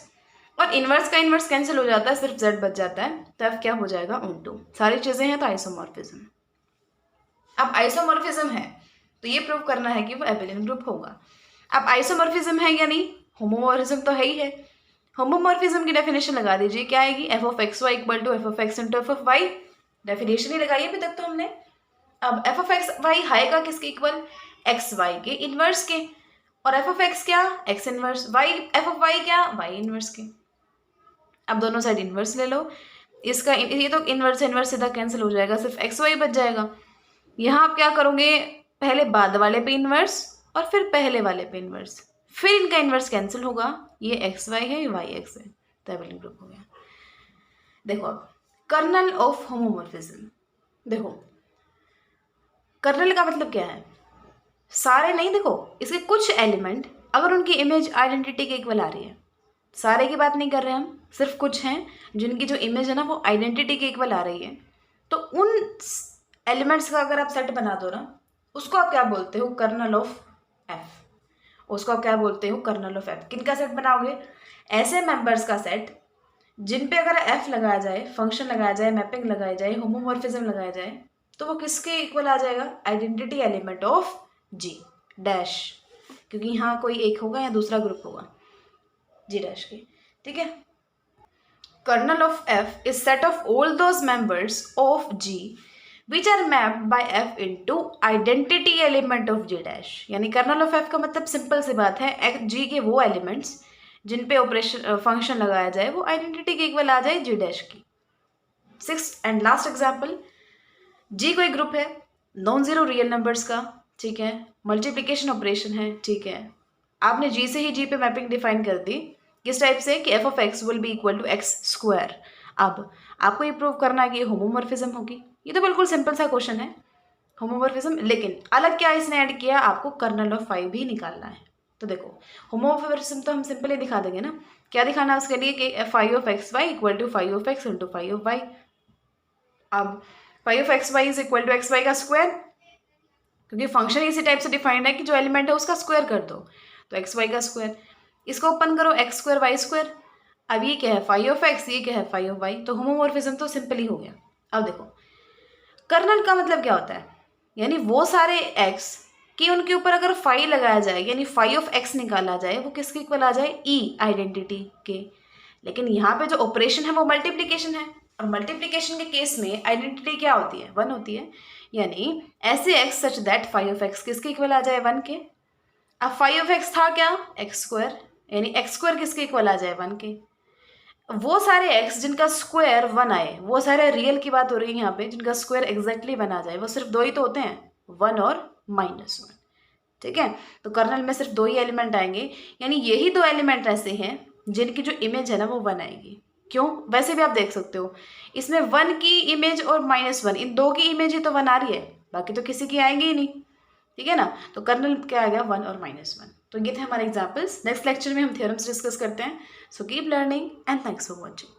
और इनवर्स का इनवर्स कैंसिल हो जाता है, सिर्फ जेड बच जाता है, तब क्या हो जाएगा? Onto. सारी चीज़ें हैं तो आइसोमॉर्फिज्म। अब आइसोमॉर्फिज्म है तो ये प्रूव करना है कि वो एबिलियन ग्रुप होगा। अब आइसोमॉर्फिज्म है या नहीं? होमोमॉर्फिज्म तो है ही है। होमोमॉर्फिज्म की डेफिनेशन लगा दीजिए, क्या आएगी? F of X Y equal to F of X into F of Y. Definition ही लगाई अभी तक तो हमने। अब एफ ऑफ एक्स वाई आएगा किसके इक्वल? एक्स वाई के इनवर्स के, और एफ ऑफ एक्स क्या? X inverse, Y F of Y क्या? वाई इनवर्स के। अब दोनों साइड इनवर्स ले लो, इसका ये तो इनवर्स इनवर्स सीधा कैंसिल हो जाएगा, सिर्फ एक्स वाई बच जाएगा। यहाँ आप क्या करोगे? पहले बाद वाले पे इनवर्स और फिर पहले वाले पे इनवर्स, फिर इनका इनवर्स कैंसिल होगा, ये एक्स वाई है, ये वाई एक्स है, तो एबिलियन ग्रुप हो गया। देखो अब कर्नल ऑफ होमोमॉर्फिज्म, देखो कर्नल का मतलब क्या है? सारे नहीं, देखो इसके कुछ एलिमेंट अगर उनकी इमेज आइडेंटिटी के इक्वल आ रही है, सारे की बात नहीं कर रहे हम, सिर्फ कुछ हैं जिनकी जो इमेज है ना वो आइडेंटिटी के इक्वल आ रही है, तो उन एलिमेंट्स का अगर आप सेट बना दो ना, उसको आप क्या बोलते हो? Kernel of F. उसको आप क्या बोलते हो? Kernel of F. किनका सेट बनाओगे? ऐसे मेंबर्स का सेट जिन पे अगर एफ लगाया जाए, फंक्शन लगाया जाए, मैपिंग लगाई जाए, होमोमॉर्फिज्म लगाया जाए, तो वो किसके इक्वल आ जाएगा? Identity element of G dash, क्योंकि यहाँ कोई एक होगा या दूसरा ग्रुप होगा जी डैश के, ठीक है। Kernel of F is set of all those members of G which are mapped by F into identity element of G dash. यानी कर्नल ऑफ एफ का मतलब सिंपल सी बात है, जी के वो एलिमेंट्स जिन पे ऑपरेशन फंक्शन लगाया जाए वो आइडेंटिटी के इक्वल आ जाए जी डैश की। 6th एंड लास्ट एग्जाम्पल, जी कोई ग्रुप है नॉन जीरो रियल नंबर्स का, ठीक है, मल्टीप्लिकेशन ऑपरेशन है, ठीक है, आपने जी से ही जी पे मैपिंग डिफाइन कर दी, किस टाइप से कि F of X will be equal to X square. अब आपको ये प्रूव करना है कि ये होमोमॉर्फिज्म होगी। ये तो बिल्कुल सिंपल सा क्वेश्चन है, होमोमॉर्फिज्म। लेकिन अलग क्या इसने ऐड किया, आपको कर्नल ऑफ फाई भी निकालना है। तो देखो होमोमॉर्फिज्म तो हम सिंपली दिखा देंगे ना, क्या दिखाना है उसके लिए कि phi of X Y equal to phi of X into phi of Y. अब phi of X Y is equal to X Y का स्क्वायर, क्योंकि फंक्शन इसी टाइप से डिफाइंड है कि जो एलिमेंट है उसका स्क्वायर कर दो, तो एक्स वाई का स्क्वायर। इसको ओपन करो, एक्स स्क्वायर वाई स्क्वायर। अब ये क्या है फाई ऑफ एक्स, ये क्या है फाई ऑफ वाई, तो होमोमॉर्फिज्म तो सिंपल ही हो गया। अब देखो कर्नल का मतलब क्या होता है, यानी वो सारे एक्स कि उनके ऊपर अगर फाई लगाया जाए यानी फाई ऑफ एक्स निकाला जाए, वो किसके इक्वल आ जाए, ई आइडेंटिटी के। लेकिन यहाँ पे जो ऑपरेशन है वो मल्टीप्लीकेशन है, और मल्टीप्लीकेशन के केस में आइडेंटिटी क्या होती है, वन होती है। यानी ऐसे X such that phi of X किसके इक्वल आ जाए, वन के। अब फाई ऑफ एक्स था क्या, एक्स स्क्वायर, यानी एक्स स्क्वायर किसके इक्वल आ जाए, वन के। वो सारे एक्स जिनका स्क्वायर वन आए, वो सारे रियल की बात हो रही है यहाँ पे, जिनका स्क्वायर एग्जैक्टली वन आ जाए, वो सिर्फ दो ही तो होते हैं, वन और माइनस वन। ठीक है, तो कर्नल में सिर्फ दो ही एलिमेंट आएंगे, यानी यही दो एलिमेंट ऐसे हैं जिनकी जो इमेज है ना वो वन आएगी। क्यों, वैसे भी आप देख सकते हो इसमें वन की इमेज और माइनस वन, इन दो की इमेज ही तो वन आ रही है, बाकी तो किसी की आएंगी ही नहीं। ठीक है ना, तो कर्नल क्या आएगा, वन और माइनस वन। तो ये थे हमारे एग्जाम्पल्स। नेक्स्ट लेक्चर में हम थ्योरम्स डिस्कस करते हैं। So keep learning and thanks for watching.